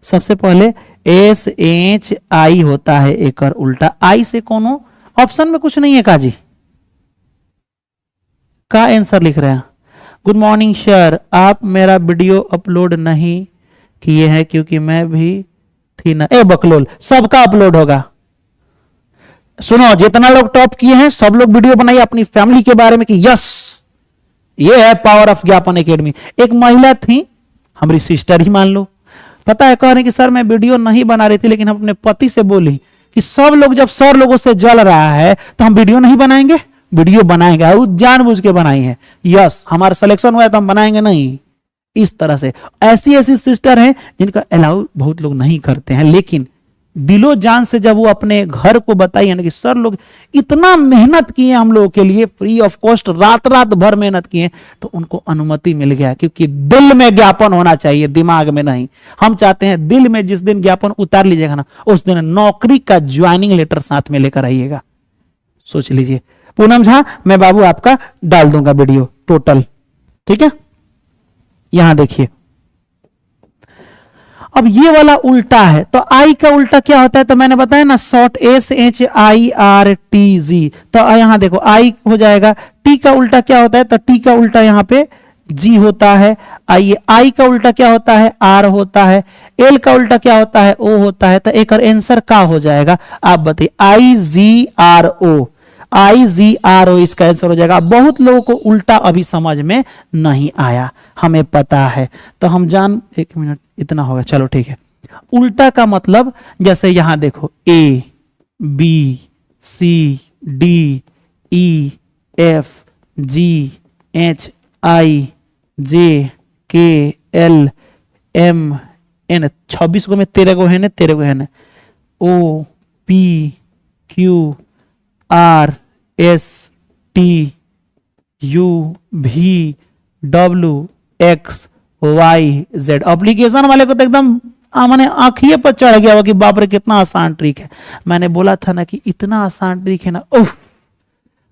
सबसे पहले SHI होता है एक और उल्टा, आई से कोनो ऑप्शन में कुछ नहीं है काजी, का आंसर लिख रहे हैं। गुड मॉर्निंग सर, आप मेरा वीडियो अपलोड नहीं किए हैं क्योंकि मैं भी थी ना। ए बकलोल, सबका अपलोड होगा। सुनो, जितना लोग टॉप किए हैं सब लोग वीडियो बनाइए अपनी फैमिली के बारे में कि यस, ये है पावर ऑफ ज्ञापन एकेडमी। एक महिला थी, हमारी सिस्टर ही मान लो, पता है, कह रहे कि सर मैं वीडियो नहीं बना रही थी, लेकिन हम अपने पति से बोली कि सब लोग जब 100 लोगों से जल रहा है तो हम वीडियो नहीं बनाएंगे, वीडियो बनाएंगे। और जानबूझ के बनाई है। यस, हमारा सिलेक्शन हुआ है तो हम बनाएंगे नहीं। इस तरह से ऐसी ऐसी सिस्टर हैं जिनका अलाउ बहुत लोग नहीं करते हैं, लेकिन दिलो जान से जब वो अपने घर को बताई है कि सर लोग इतना मेहनत किए हम लोगों के लिए, फ्री ऑफ कॉस्ट, रात रात भर मेहनत किए, तो उनको अनुमति मिल गया। क्योंकि दिल में ज्ञापन होना चाहिए, दिमाग में नहीं। हम चाहते हैं दिल में जिस दिन ज्ञापन उतार लीजिएगा ना, उस दिन नौकरी का ज्वाइनिंग लेटर साथ में लेकर आइएगा। सोच लीजिए। पूनम झा, मैं बाबू आपका डाल दूंगा वीडियो टोटल, ठीक है। यहां देखिए, अब ये वाला उल्टा है, तो आई का उल्टा क्या होता है, तो मैंने बताया ना, शॉर्ट SHIRTZ। तो यहां देखो आई हो जाएगा। टी का उल्टा क्या होता है, तो टी का उल्टा यहां पे जी होता है। आइए, आई का उल्टा क्या होता है, आर होता है। एल का उल्टा क्या होता है, ओ होता है। तो एक आंसर का हो जाएगा, आप बताइए। IGRO, IGRO इसका आंसर हो जाएगा। बहुत लोगों को उल्टा अभी समझ में नहीं आया, हमें पता है, तो हम जान, एक मिनट इतना होगा, चलो ठीक है। उल्टा का मतलब जैसे यहां देखो, A B C D E F G H I J K L M N, 26 को में 13 को है ना, 13 को है ना, O P Q R S T U V W X Y Z। Application वाले को तो एकदम मैंने आंखिए पर चढ़ गया कि बाप रे कितना आसान ट्रिक है। मैंने बोला था ना कि इतना आसान ट्रिक है ना, उफ,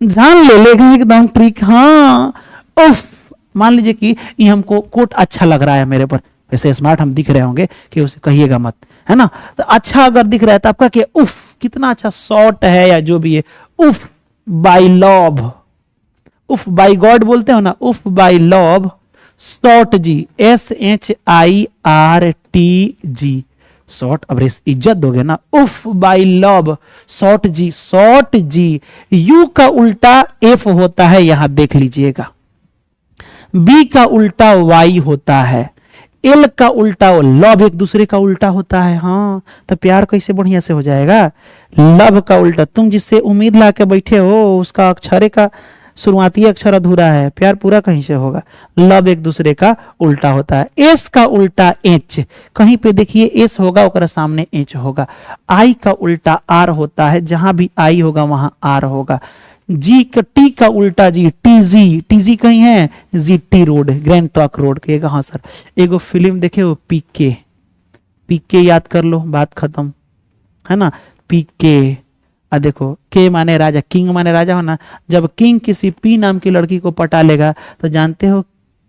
जान ले लेगा एकदम ट्रिक। हाँ उफ, मान लीजिए कि ये हमको कोट अच्छा लग रहा है मेरे पर, वैसे स्मार्ट हम दिख रहे होंगे कि उसे कहिएगा मत, है ना। तो अच्छा अगर दिख रहा है तो आपका क्या, उफ कितना अच्छा शॉर्ट है या जो भी है। उफ बाय लव, उफ बाय गॉड बोलते हो ना, उफ बाय लव शॉर्ट जी, SHIRTG शॉर्ट। अब इज्जत दोगे ना, उफ बाय लव शॉर्ट जी, शॉर्ट जी। यू का उल्टा एफ होता है, यहां देख लीजिएगा। बी का उल्टा वाई होता है। एल का उल्टा लव एक दूसरे का उल्टा होता है। हाँ, तो प्यार कैसे बढ़िया से हो जाएगा। लव का उल्टा, तुम जिससे उम्मीद ला के बैठे हो उसका अक्षरे का शुरुआती अक्षर अधूरा है, प्यार पूरा कहीं से होगा। लव एक दूसरे का उल्टा होता है। एस का उल्टा एच, कहीं पे देखिए एस होगा ओकरा सामने एच होगा। आई का उल्टा आर होता है, जहां भी आई होगा वहां आर होगा। जी का, टी का उल्टा जी, टीजी, टीजी कहीं है, GT road, grand truck road के। हाँ सर, एगो फिल्म देखे हो पीके, पीके याद कर लो, बात खत्म, है ना। पीके, देखो के माने राजा, किंग माने राजा हो ना। जब किंग किसी पी नाम की लड़की को पटा लेगा तो जानते हो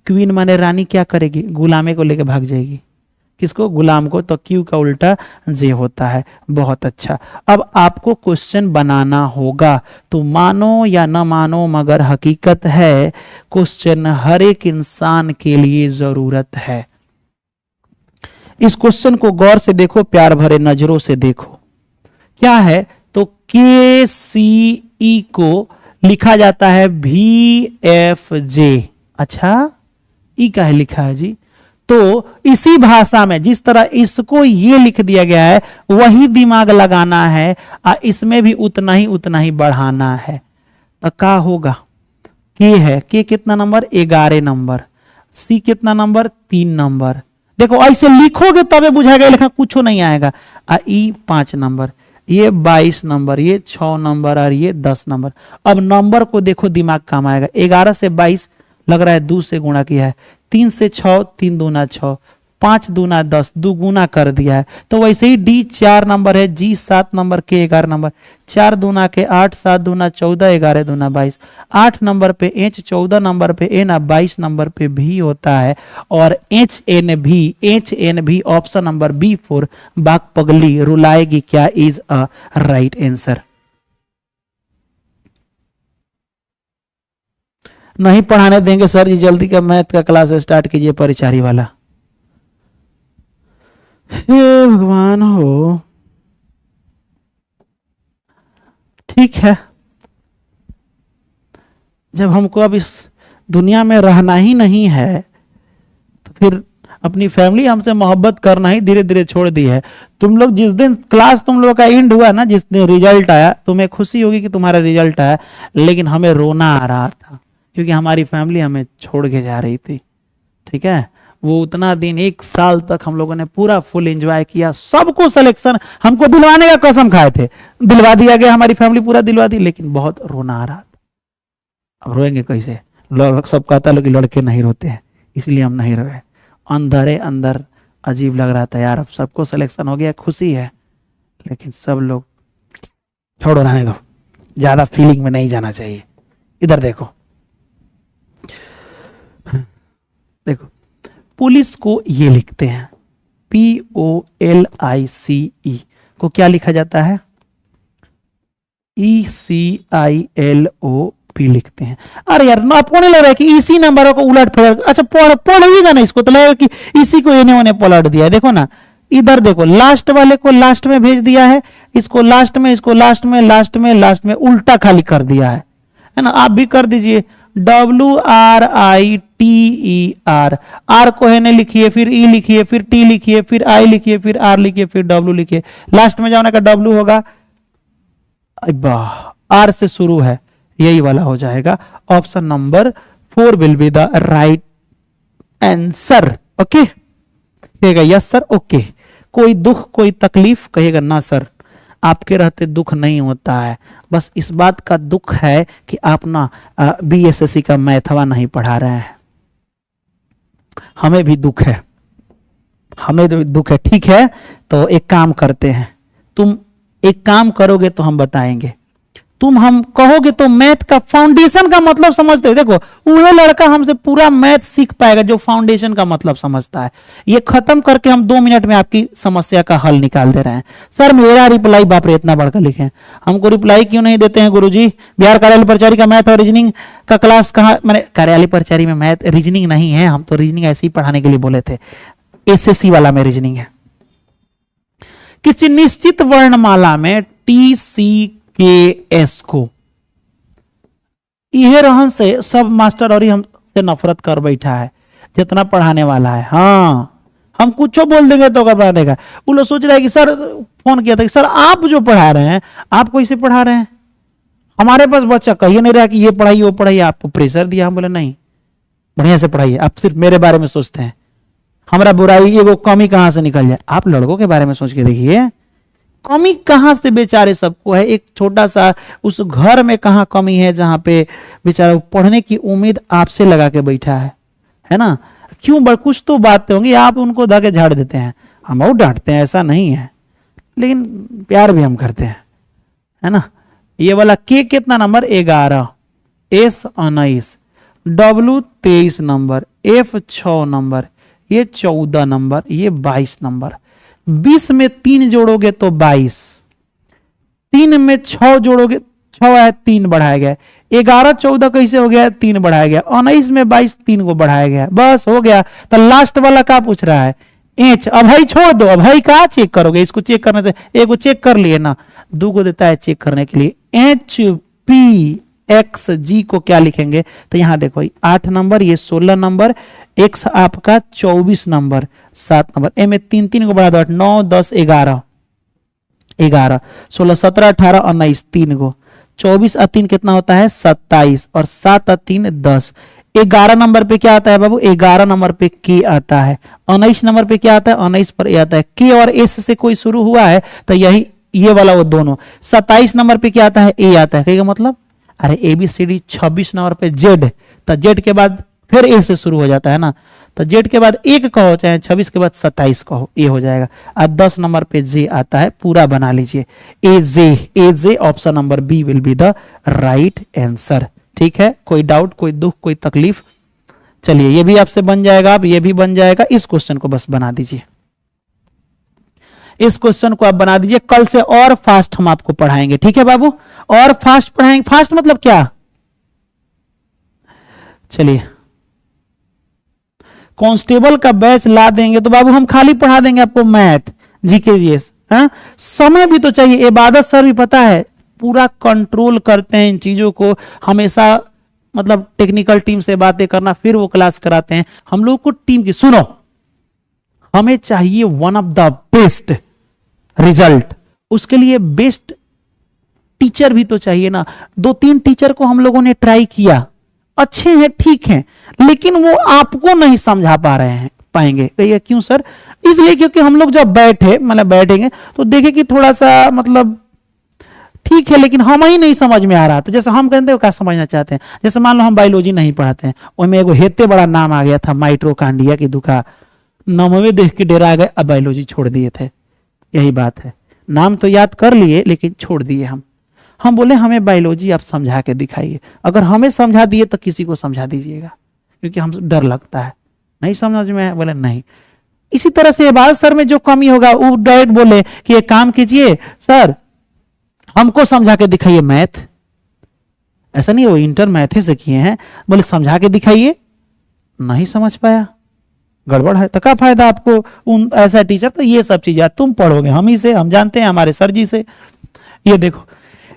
क्वीन माने रानी क्या करेगी, गुलामे को लेके भाग जाएगी। किसको, गुलाम को। तो क्यू का उल्टा जे होता है। बहुत अच्छा। अब आपको क्वेश्चन बनाना होगा, तो मानो या न मानो मगर हकीकत है क्वेश्चन हर एक इंसान के लिए जरूरत है। इस क्वेश्चन को गौर से देखो, प्यार भरे नजरों से देखो। क्या है, तो KCE को लिखा जाता है VFJ। अच्छा, ई का है लिखा है जी। तो इसी भाषा में जिस तरह इसको ये लिख दिया गया है वही दिमाग लगाना है, इसमें भी उतना ही बढ़ाना है। तो क्या होगा, के है, के कितना नंबर, 11 नंबर। सी कितना नंबर, 3 नंबर। देखो ऐसे लिखोगे तबे बुझाएगा, लिखा कुछ नहीं आएगा। ई 5 नंबर, ये 22 नंबर, ये 6 नंबर और ये 10 नंबर। अब नंबर को देखो, दिमाग काम आएगा। 11 से 22 लग रहा है 2 से गुणा किया है, 3 से 6, 3 दूना 6, 5 दूना 10, 2 गुना कर दिया है। तो वैसे ही डी 4 नंबर है, जी 7 नंबर, के 11 नंबर, 4 दूना के 8, 7 दूना 14, 11 दूना 22। 8 नंबर पे एच, 14 नंबर पे एन, 22 नंबर पे भी होता है। और HNV ऑप्शन नंबर B4 बाग पगली रुलाएगी क्या इज अ राइट आंसर। नहीं पढ़ाने देंगे सर जी, जल्दी का मैथ का क्लास स्टार्ट कीजिए परिचारी वाला। हे भगवान हो, ठीक है, जब हमको अब इस दुनिया में रहना ही नहीं है तो फिर अपनी फैमिली हमसे मोहब्बत करना ही धीरे धीरे छोड़ दी है। तुम लोग जिस दिन क्लास तुम लोग का एंड हुआ ना, जिस दिन रिजल्ट आया, तुम्हें खुशी होगी कि तुम्हारा रिजल्ट आया, लेकिन हमें रोना आ रहा था क्योंकि हमारी फैमिली हमें छोड़ के जा रही थी। ठीक है, वो उतना दिन 1 साल तक हम लोगों ने पूरा फुल एंजॉय किया, सबको सिलेक्शन हमको दिलवाने का कसम खाए थे, दिलवा दिया गया, हमारी फैमिली पूरा दिलवा दी, लेकिन बहुत रोना आ रहा था। अब रोएंगे कैसे? सब कहता लोग लड़के नहीं रोते हैं, इसलिए हम नहीं रोए। अंदर अंदर अजीब लग रहा था यार, अब सबको सिलेक्शन हो गया, खुशी है, लेकिन सब लोग छोड़ो, रहने दो, ज्यादा फीलिंग में नहीं जाना चाहिए। इधर देखो, देखो पुलिस को ये लिखते हैं POLICE को क्या लिखा जाता है? ECILOP लिखते हैं। अरे यार आपको नहीं लग रहा है कि इसी नंबरों को उलट फेर, अच्छा पढ़िएगा ना इसको, तो लगेगा कि इसी को इन्होंने पलट दिया है। देखो ना, इधर देखो, लास्ट वाले को लास्ट में भेज दिया है, इसको लास्ट में, इसको लास्ट में, लास्ट में, लास्ट में, उल्टा खाली कर दिया है ना। आप भी कर दीजिए, WRITER, आर को है लिखिए, फिर ई लिखिए, फिर टी लिखिए, फिर आई लिखिए, फिर आर लिखिए, फिर डब्ल्यू लिखिए, लास्ट में जाने का डब्ल्यू होगा, आर से शुरू है, यही वाला हो जाएगा। Option number 4 will be the right answer. Okay, कहेगा यस सर, ओके। कोई दुख, कोई तकलीफ? कहेगा ना सर, आपके रहते दुख नहीं होता है, बस इस बात का दुख है कि आप ना BSSC का मैथवा नहीं पढ़ा रहे हैं। हमें भी दुख है, हमें भी दुख है। ठीक है, तो एक काम करते हैं, तुम एक काम करोगे तो हम बताएंगे, तुम हम कहोगे तो मैथ का फाउंडेशन का मतलब समझते हो। देखो, वह लड़का हमसे पूरा मैथ सीख पाएगा जो फाउंडेशन का मतलब समझता है। ये खत्म करके हम 2 मिनट में आपकी समस्या का हल निकाल दे रहे हैं। सर मेरा रिप्लाई, बाप रे इतना बढ़कर लिखे, हमको रिप्लाई क्यों नहीं देते हैं गुरुजी? बिहार कार्यालय परिचारी का मैथ और रीजनिंग का क्लास कहाँ? मैंने कार्यालय परिचारी में मैथ रीजनिंग नहीं है, हम तो रीजनिंग ऐसे ही पढ़ाने के लिए बोले थे, SSC वाला में रीजनिंग है। किसी निश्चित वर्णमाला में TCKS को, यह रहन से सब मास्टर और हमसे नफरत कर बैठा है जितना पढ़ाने वाला है। हाँ, हम कुछ बोल देंगे तो कर देगा। वो लोग सोच रहा है कि सर, फोन किया था कि सर आप जो पढ़ा रहे हैं, आप कैसे पढ़ा रहे हैं? हमारे पास बच्चा कहिए नहीं रहा कि ये पढ़ाइए वो पढ़ाइए, आपको प्रेशर दिया। हम बोले नहीं, बढ़िया से पढ़ाइए, आप सिर्फ मेरे बारे में सोचते हैं, हमारा बुराई ये वो कमी कहां से निकल जाए। आप लड़कों के बारे में सोच के देखिए, कमी कहां से बेचारे सबको है। एक छोटा सा उस घर में कहां कमी है जहां पे बेचारा पढ़ने की उम्मीद आपसे लगा के बैठा है ना? क्यों? कुछ तो बातें होंगी, आप उनको धागे झाड़ देते हैं, हम और डांटते हैं, ऐसा नहीं है, लेकिन प्यार भी हम करते हैं, है ना? ये वाला के कितना number? 11, S 19, W 23 number, F 6 number, ये 14 नंबर, ये 22 नंबर। 20 में 3 जोड़ोगे तो 22, 3 में 6 जोड़ोगे, 6 है 3 बढ़ाया गया, 11 14 कैसे हो गया? 3 बढ़ाया गया, 19 में 22 3 को बढ़ाया गया, बस हो गया। तो लास्ट वाला क्या पूछ रहा है? एच। अब भाई छोड़ दो, अब भाई क्या चेक करोगे? इसको चेक करने से एक को चेक कर लिए ना, 2 को देता है चेक करने के लिए। HPXG को क्या लिखेंगे? तो यहां देखो 8 नंबर, ये 16 नंबर, X आपका 24 नंबर, 7 नंबर। ए में 3 3 को बढ़ा दो, 9 10 11 11 16 17 18 19 3 को, 24 और 3 कितना होता है? 27, और 7 और 3 10। 11 नंबर पे क्या आता है बाबू? 11 नंबर पे के आता है। 19 नंबर पे क्या आता है? 19 पर ए आता है। के और एस से कोई शुरू हुआ है तो यही ये वाला वो दोनों। 27 नंबर पे क्या आता है? ए आता है। कहेगा मतलब अरे ABCD। 26 नंबर पे जेड, तो जेड के बाद फिर ए से शुरू हो जाता है ना, तो जेड के बाद 1 कहो, चाहे 26 के बाद 27 कहो, ए हो जाएगा। अब 10 नंबर पे जे आता है, पूरा बना लीजिए, ए जे। Option number B will be the right answer. ठीक है, कोई डाउट, कोई दुख, कोई तकलीफ? चलिए ये भी आपसे बन जाएगा, अब ये भी बन जाएगा। इस क्वेश्चन को बस बना दीजिए, इस क्वेश्चन को आप बना दीजिए। कल से और फास्ट हम आपको पढ़ाएंगे, ठीक है बाबू? और फास्ट पढ़ाएंगे। फास्ट मतलब क्या? चलिए, कांस्टेबल का बैच ला देंगे तो बाबू हम खाली पढ़ा देंगे आपको मैथ, जीके, जीएस। हाँ, समय भी तो चाहिए। इबादत सर भी पता है पूरा कंट्रोल करते हैं इन चीजों को, हमेशा मतलब टेक्निकल टीम से बातें करना, फिर वो क्लास कराते हैं हम लोग को। टीम की सुनो, हमें चाहिए one of the best result, उसके लिए बेस्ट टीचर भी तो चाहिए ना। 2-3 टीचर को हम लोगों ने ट्राई किया, अच्छे हैं, ठीक हैं, लेकिन वो आपको नहीं समझा पा रहे हैं, पाएंगे। कहिए क्यों सर? इसलिए क्योंकि हम लोग जब बैठेंगे तो देखे कि थोड़ा सा मतलब ठीक है, लेकिन हम ही नहीं समझ में आ रहा था। जैसे हम कहते हैं क्या समझना चाहते हैं, जैसे मान लो हम बायोलॉजी नहीं पढ़ाते हैं, उसमें एगो हेते बड़ा नाम आ गया था माइट्रोकांडिया की दुका, नामवे देख के डरा गए, अब बायोलॉजी छोड़ दिए थे। यही बात है, नाम तो याद कर लिए लेकिन छोड़ दिए हम बोले हमें बायोलॉजी आप समझा के दिखाइए। अगर हमें समझा दिए तो किसी को समझा दीजिएगा, क्योंकि हम डर लगता है, नहीं समझ में। बोले नहीं। इसी तरह से इबादत सर में जो कमी होगा वो डायरेक्ट बोले कि एक काम कीजिए सर, हमको समझा के दिखाइए मैथ। ऐसा नहीं, वो इंटर मैथ से किए हैं, बोले समझा के दिखाइए, नहीं समझ पाया, गड़बड़ है, तो क्या फायदा आपको उन ऐसा टीचर। तो ये सब चीजें तुम पढ़ोगे हम ही से, हम जानते हैं हमारे सर जी से। ये देखो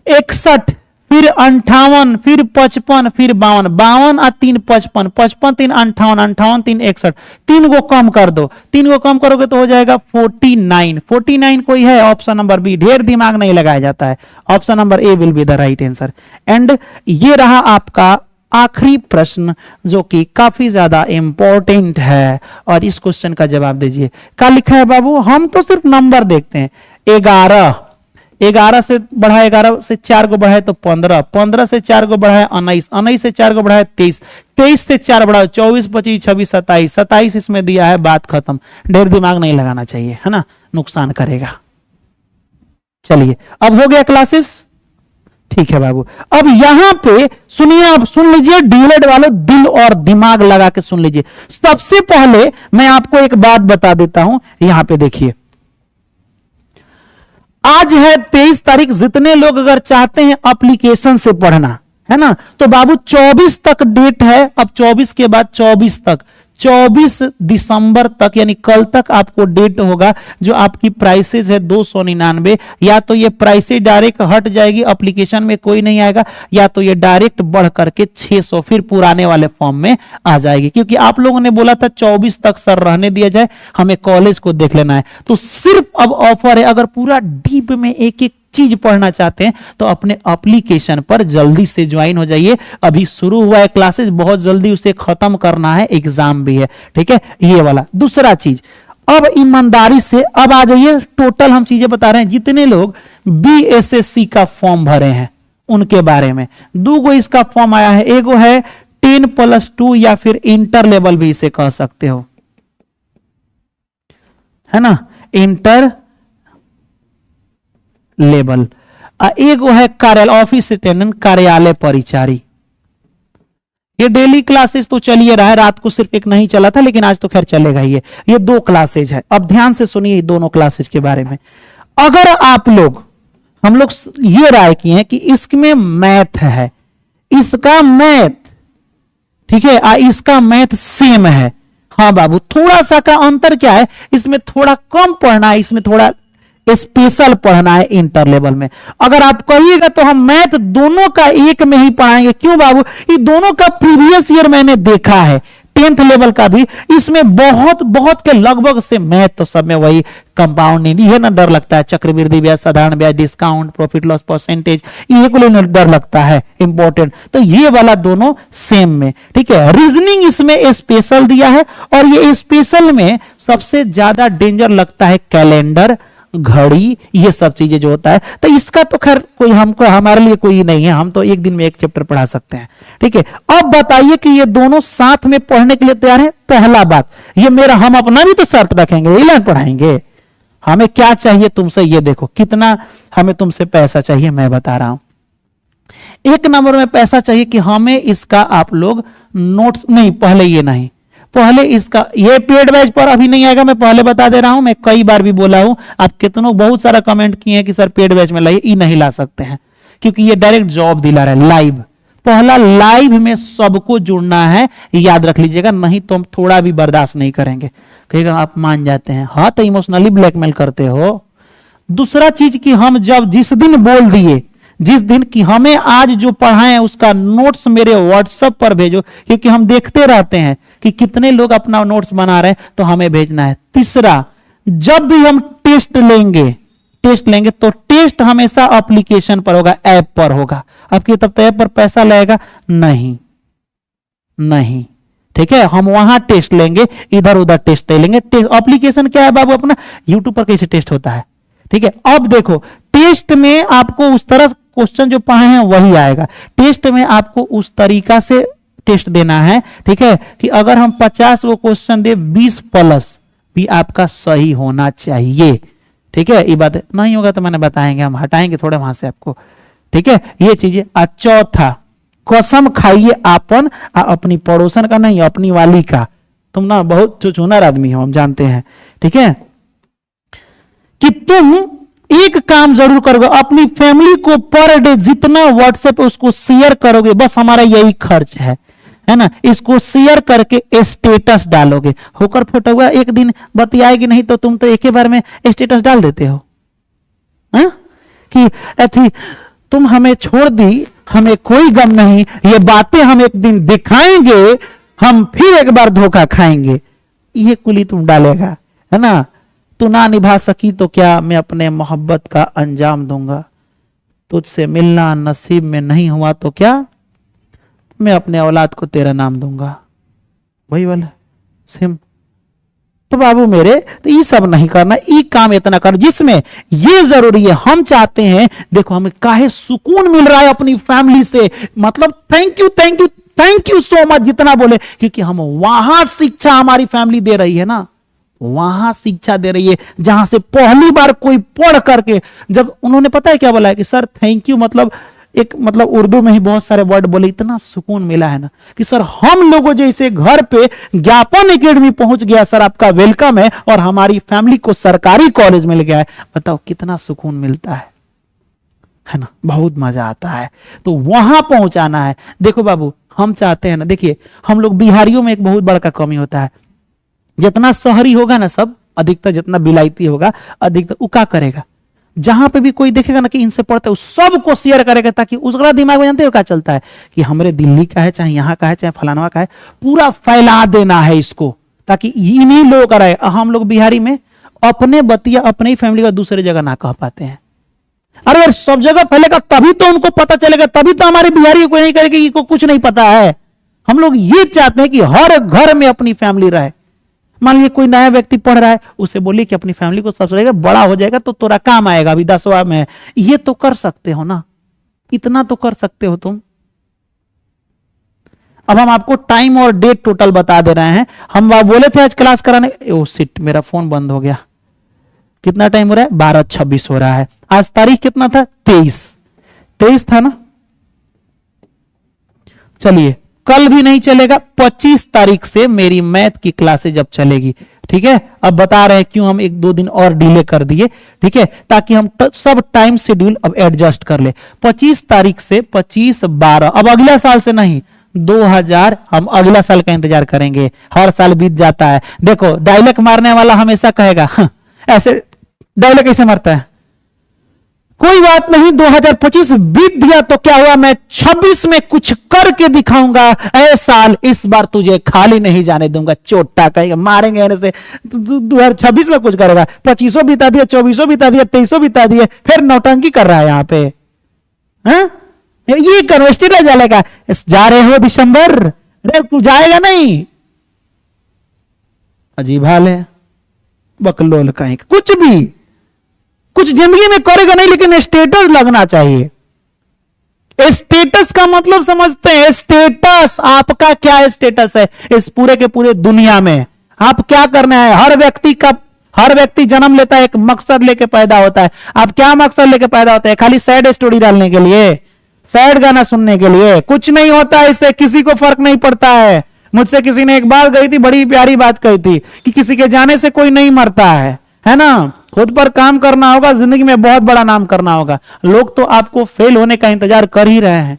61, फिर 58, फिर 55, फिर 52, 52 और 3 55, 55 3 58, 58 3 61, 3 को कम कर दो, 3 को कम करोगे तो हो जाएगा 49। 49 कोई है ऑप्शन नंबर बी, ढेर दिमाग नहीं लगाया जाता है, option number A will be the right answer. And ये रहा आपका आखिरी प्रश्न जो कि काफी ज्यादा इंपॉर्टेंट है, और इस क्वेश्चन का जवाब दीजिए। क्या लिखा है बाबू? हम तो सिर्फ नंबर देखते हैं। 11 से बढ़ाए, 11 से 4 को बढ़ाए तो 15, 15 से 4 को बढ़ाए 19, 19 से 4 को बढ़ाए 23, 23 से 4 बढ़ाओ 24, 25, 26, 27, 27 इसमें दिया है, बात खत्म। ढेर दिमाग नहीं लगाना चाहिए, है ना, नुकसान करेगा। चलिए, अब हो गया क्लासेस, ठीक है बाबू। अब यहां पे सुनिए, आप सुन लीजिए डीएलएड वालों, दिल और दिमाग लगा के सुन लीजिए। सबसे पहले मैं आपको एक बात बता देता हूं, यहां पे देखिए, आज है 23 तारीख। जितने लोग अगर चाहते हैं एप्लीकेशन से पढ़ना, है ना, तो बाबू 24 तक डेट है। अब 24 के बाद 24 तक, 24 दिसंबर तक यानी कल तक आपको डेट होगा। जो आपकी प्राइसेस है 299, या तो ये प्राइसेस डायरेक्ट हट जाएगी, एप्लीकेशन में कोई नहीं आएगा, या तो ये डायरेक्ट बढ़ करके 600 फिर पुराने वाले फॉर्म में आ जाएगी। क्योंकि आप लोगों ने बोला था 24 तक सर रहने दिया जाए, हमें कॉलेज को देख लेना है, तो सिर्फ अब ऑफर है। अगर पूरा डीप में एक एक चीज पढ़ना चाहते हैं तो अपने एप्लीकेशन पर जल्दी से ज्वाइन हो जाइए। अभी शुरू हुआ है क्लासेस, बहुत जल्दी उसे खत्म करना है, एग्जाम भी है, ठीक है। ये वाला दूसरा चीज, अब ईमानदारी से अब आ जाइए, टोटल हम चीजें बता रहे हैं। जितने लोग बीएसएससी का फॉर्म भरे हैं उनके बारे में, 2 इसका फॉर्म आया है। एगो है 10+2 या फिर इंटर लेवल भी इसे कह सकते हो, है ना, इंटर लेवल। एक है कार्यालय ऑफिस अटेंडेंट, कार्यालय परिचारी। ये डेली क्लासेस तो चलिए रहा है, रात को सिर्फ एक नहीं चला था, लेकिन आज तो खैर चलेगा ही। ये 2 क्लासेज है। अब ध्यान से सुनिए दोनों क्लासेज के बारे में। अगर आप लोग, हम लोग ये राय किए हैं कि इसमें मैथ है, इसका मैथ, ठीक है, इसका मैथ सेम है। हाँ बाबू, थोड़ा सा का अंतर क्या है, इसमें थोड़ा कम पढ़ना है, इसमें थोड़ा स्पेशल पढ़ना है इंटर लेवल में। अगर आप कहिएगा तो हम मैथ दोनों का एक में ही पढ़ाएंगे। क्यों बाबू? ये दोनों का प्रीवियस ईयर मैंने देखा है, 10th लेवल का भी। इसमें बहुत बहुत के लगभग से मैथ तो सब में वही कंपाउंड है ना, डर लगता है, चक्रवृद्धि ब्याज, साधारण ब्याज, डिस्काउंट, प्रॉफिट लॉस परसेंटेज, ये को लेने डर लगता है, इंपॉर्टेंट। तो ये वाला दोनों सेम में, ठीक है। रीजनिंग इसमें स्पेशल दिया है, और ये स्पेशल में सबसे ज्यादा डेंजर लगता है कैलेंडर, घड़ी, ये सब चीजें जो होता है। तो इसका तो खैर कोई हमको, हमारे लिए कोई नहीं है, हम तो एक दिन में एक चैप्टर पढ़ा सकते हैं, ठीक है। अब बताइए कि ये दोनों साथ में पढ़ने के लिए तैयार है? पहला बात, ये मेरा, हम अपना भी तो शर्त रखेंगे, इलान पढ़ाएंगे। हमें क्या चाहिए तुमसे, ये देखो कितना हमें तुमसे पैसा चाहिए, मैं बता रहा हूं। 1 नंबर में पैसा चाहिए कि हमें इसका आप लोग नोट्स, नहीं पहले ये नहीं, पहले इसका, ये पेड बैच पर अभी नहीं आएगा, मैं पहले बता दे रहा हूं। मैं कई बार भी बोला हूं, आप कितनों बहुत सारा कमेंट किए हैं कि सर पेड बैच में लाइए, ये नहीं ला सकते हैं, क्योंकि ये डायरेक्ट जॉब दिला रहा है, लाइव पहला लाइव में सबको जुड़ना है, याद रख लीजिएगा, नहीं तो हम थोड़ा भी बर्दाश्त नहीं करेंगे। कहेगा आप मान जाते हैं, हाँ तो इमोशनली ब्लैकमेल करते हो। दूसरा चीज कि हम जब जिस दिन बोल दिए, जिस दिन कि हमें आज जो पढ़ाए उसका नोट्स मेरे व्हाट्सएप पर भेजो, क्योंकि हम देखते रहते हैं कि कितने लोग अपना नोट्स बना रहे हैं, तो हमें भेजना है। तीसरा, जब भी हम टेस्ट लेंगे तो टेस्ट हमेशा एप्लीकेशन पर होगा, ऐप पर होगा। आपकी तब तो ऐप पर पैसा लगेगा नहीं, ठीक है, हम वहां टेस्ट लेंगे, इधर उधर टेस्ट लेंगे। एप्लीकेशन क्या है बाबू अपना, यूट्यूब पर कैसे टेस्ट होता है, ठीक है। अब देखो टेस्ट में आपको उस तरह क्वेश्चन जो पढ़े हैं वही आएगा, टेस्ट में आपको उस तरीका से टेस्ट देना है, ठीक है, कि अगर हम 50 वो क्वेश्चन दे, 20 प्लस भी आपका सही होना चाहिए, ठीक है। ये बात नहीं होगा तो मैंने बताएंगे, हम हटाएंगे थोड़े वहां से आपको, ठीक है, ये चीजें। चौथा, कसम खाइए आपन अपनी पड़ोसन का नहीं, अपनी वाली का। तुम ना बहुत चुचुनर आदमी हो, हम जानते हैं, ठीक है, कि तुम एक काम जरूर करोगे, अपनी फैमिली को पर डे जितना व्हाट्सएप उसको शेयर करोगे, बस हमारा यही खर्च है ना। इसको शेयर करके स्टेटस डालोगे, होकर फोटो हुआ, एक दिन बतियाएगी नहीं तो तुम तो एक ही बार में स्टेटस डाल देते हो, है? कि ऐसी तुम हमें छोड़ दी, हमें कोई गम नहीं, ये बातें हम एक दिन दिखाएंगे, हम फिर एक बार धोखा खाएंगे, ये कुली तुम डालेगा, है ना। तू ना निभा सकी तो क्या, मैं अपने मोहब्बत का अंजाम दूंगा, तुझसे मिलना नसीब में नहीं हुआ तो क्या, मैं अपने औलाद को तेरा नाम दूंगा, वही वाला सेम। तो बाबू मेरे, तो ये सब नहीं करना, ये काम इतना कर जिसमें ये जरूरी है। हम चाहते हैं, देखो हमें काहे सुकून मिल रहा है अपनी फैमिली से, मतलब थैंक यू सो मच जितना बोले, क्योंकि हम वहां शिक्षा हमारी फैमिली दे रही है ना, वहां शिक्षा दे रही है जहां से पहली बार कोई पढ़ करके, जब उन्होंने पता है क्या बोला है कि सर थैंक यू, मतलब उर्दू में ही बहुत सारे वर्ड बोले, इतना सुकून मिला है ना कि सर हम लोगों जैसे घर पे ज्ञापन एकेडमी पहुंच गया, सर आपका वेलकम है, और हमारी फैमिली को सरकारी कॉलेज मिल गया है। बताओ कितना सुकून मिलता है ना, बहुत मजा आता है। तो वहां पहुंचाना है। देखो बाबू, हम चाहते हैं ना, देखिए हम लोग बिहारियों में एक बहुत बड़ा कमी होता है, जितना शहरी होगा ना सब, अधिकतर जितना बिलायती होगा अधिकतर उका करेगा, जहां पे भी कोई देखेगा ना कि इनसे पढ़ते, उस सबको शेयर करेगा, ताकि उसका दिमाग में जानते हो क्या चलता है कि हमारे दिल्ली का है, चाहे यहाँ का है, चाहे फलाना का है, पूरा फैला देना है इसको, ताकि इन्हीं लोगों का रहे। हम लोग बिहारी में अपने बतिया अपने ही फैमिली का दूसरे जगह ना कह पाते हैं। अरे यार सब जगह फैलेगा तभी तो उनको पता चलेगा, तभी तो हमारे बिहारी कोई नहीं करेगा कि कुछ नहीं पता है। हम लोग ये चाहते हैं कि हर घर में अपनी फैमिली रहे। मान लीजिए कोई नया व्यक्ति पढ़ रहा है, उसे बोलिए कि अपनी फैमिली को सबसे बड़ा हो जाएगा तो तोरा काम आएगा, अभी 10वां में। ये तो कर सकते हो ना, इतना तो कर सकते हो तुम। अब हम आपको टाइम और डेट टोटल बता दे रहे हैं। हम बोले थे आज क्लास कराने, ओ शिट मेरा फोन बंद हो गया। कितना टाइम हो रहा है? 12:26 हो रहा है। आज तारीख कितना था? 23 था ना। चलिए कल भी नहीं चलेगा, 25 तारीख से मेरी मैथ की क्लासेज अब चलेगी, ठीक है। अब बता रहे हैं क्यों हम 1-2 दिन और डिले कर दिए, ठीक है, ताकि हम सब टाइम शेड्यूल अब एडजस्ट कर ले। 25 तारीख से 25/12, अब अगला साल से नहीं, 2000 हम अगला साल का इंतजार करेंगे। हर साल बीत जाता है। देखो डायलॉग मारने वाला हमेशा कहेगा ऐसे डायलॉग कैसे मारता है, कोई बात नहीं 2025 बीत दिया तो क्या हुआ, मैं 26 में कुछ करके दिखाऊंगा। ऐ साल इस बार तुझे खाली नहीं जाने दूंगा, चोटा कहेगा मारेंगे ऐसे से। 2026 में कुछ करेगा, 25 बिता दिया, 24 बिता दिया, 23 बिता दिया, फिर नौटंकी कर रहा है यहाँ पे। ये कन्वेस्टी रह जाएगा। जा रहे हो दिसंबर, अरे जाएगा नहीं, अजीब हाल है। बकलोल कहीं कुछ भी कुछ जिंदगी में करेगा नहीं, लेकिन स्टेटस लगना चाहिए। स्टेटस का मतलब समझते हैं? स्टेटस आपका क्या स्टेटस है इस पूरे के पूरे दुनिया में, आप क्या करना है। हर व्यक्ति जन्म लेता है, एक मकसद लेके पैदा होता है। आप क्या मकसद लेके पैदा होते हैं? खाली सैड स्टोरी डालने के लिए, सैड गाना सुनने के लिए? कुछ नहीं होता है इससे, किसी को फर्क नहीं पड़ता है। मुझसे किसी ने एक बात कही थी, बड़ी प्यारी बात कही थी कि किसी के जाने से कोई नहीं मरता है ना। खुद पर काम करना होगा, जिंदगी में बहुत बड़ा नाम करना होगा। लोग तो आपको फेल होने का इंतजार कर ही रहे हैं,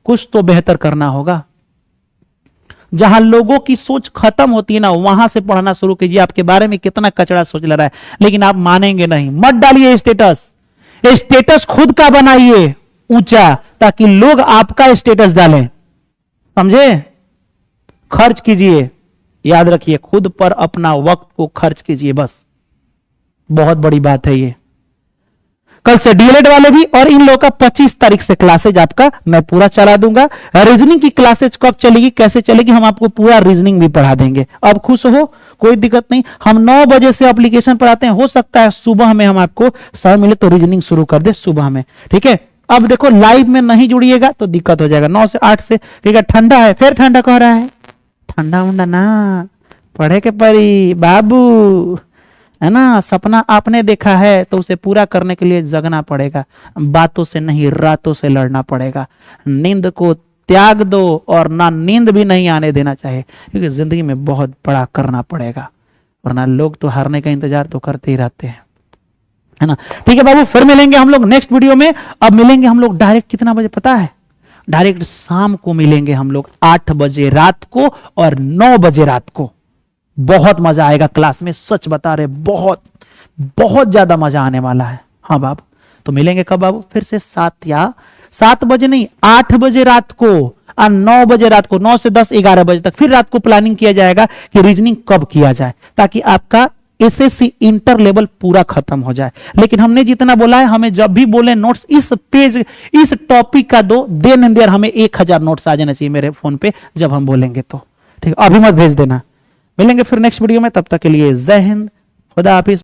कुछ तो बेहतर करना होगा। जहां लोगों की सोच खत्म होती है ना, वहां से पढ़ना शुरू कीजिए। आपके बारे में कितना कचरा सोच ले रहा है, लेकिन आप मानेंगे नहीं। मत डालिए स्टेटस, स्टेटस खुद का बनाइए ऊंचा, ताकि लोग आपका स्टेटस डालें। समझे? खर्च कीजिए, याद रखिए, खुद पर अपना वक्त को खर्च कीजिए, बस। बहुत बड़ी बात है ये। कल से डीएलएड वाले भी, और इन लोगों का 25 तारीख से क्लासेज आपका मैं पूरा चला दूंगा। रीजनिंग की क्लासेज कब चलेगी, कैसे चलेगी, हम आपको पूरा रीजनिंग भी पढ़ा देंगे। अब खुश हो, कोई दिक्कत नहीं। हम 9 बजे से एप्लीकेशन पढ़ाते हैं। हो सकता है सुबह में हम आपको समय मिले तो रीजनिंग शुरू कर दे सुबह में, ठीक है। अब देखो, लाइव में नहीं जुड़िएगा तो दिक्कत हो जाएगा। 9 से 8 से, ठीक है। ठंडा है, फिर ठंडा कह रहा है, ठंडा उंडा ना पढ़े के परी बाबू, है ना। सपना आपने देखा है तो उसे पूरा करने के लिए जगना पड़ेगा, बातों से नहीं रातों से लड़ना पड़ेगा। नींद को त्याग दो, और ना नींद भी नहीं आने देना चाहिए, क्योंकि जिंदगी में बहुत बड़ा करना पड़ेगा, वरना लोग तो हारने का इंतजार तो करते ही रहते हैं, है ना। ठीक है बाबू, फिर मिलेंगे हम लोग नेक्स्ट वीडियो में। अब मिलेंगे हम लोग डायरेक्ट कितना बजे पता है? डायरेक्ट शाम को मिलेंगे हम लोग 8 बजे रात को और 9 बजे रात को। बहुत मजा आएगा क्लास में, सच बता रहे, बहुत बहुत ज्यादा मजा आने वाला है। हाँ बाबू, तो मिलेंगे कब बाबू? फिर से 7 बजे नहीं, 8 बजे रात को और 9 बजे रात को। 9 से 10 11 बजे तक फिर रात को प्लानिंग किया जाएगा कि रीजनिंग कब किया जाए, ताकि आपका एसएससी इंटर लेवल पूरा खत्म हो जाए। लेकिन हमने जितना बोला है, हमें जब भी बोले नोट्स इस पेज इस टॉपिक का दो, देन एंड देयर हमें 1000 नोट्स आ जाना चाहिए मेरे फोन पे जब हम बोलेंगे तो, ठीक है। अभी मत भेज देना। मिलेंगे फिर नेक्स्ट वीडियो में, तब तक के लिए जय हिंद, खुदा हाफिज।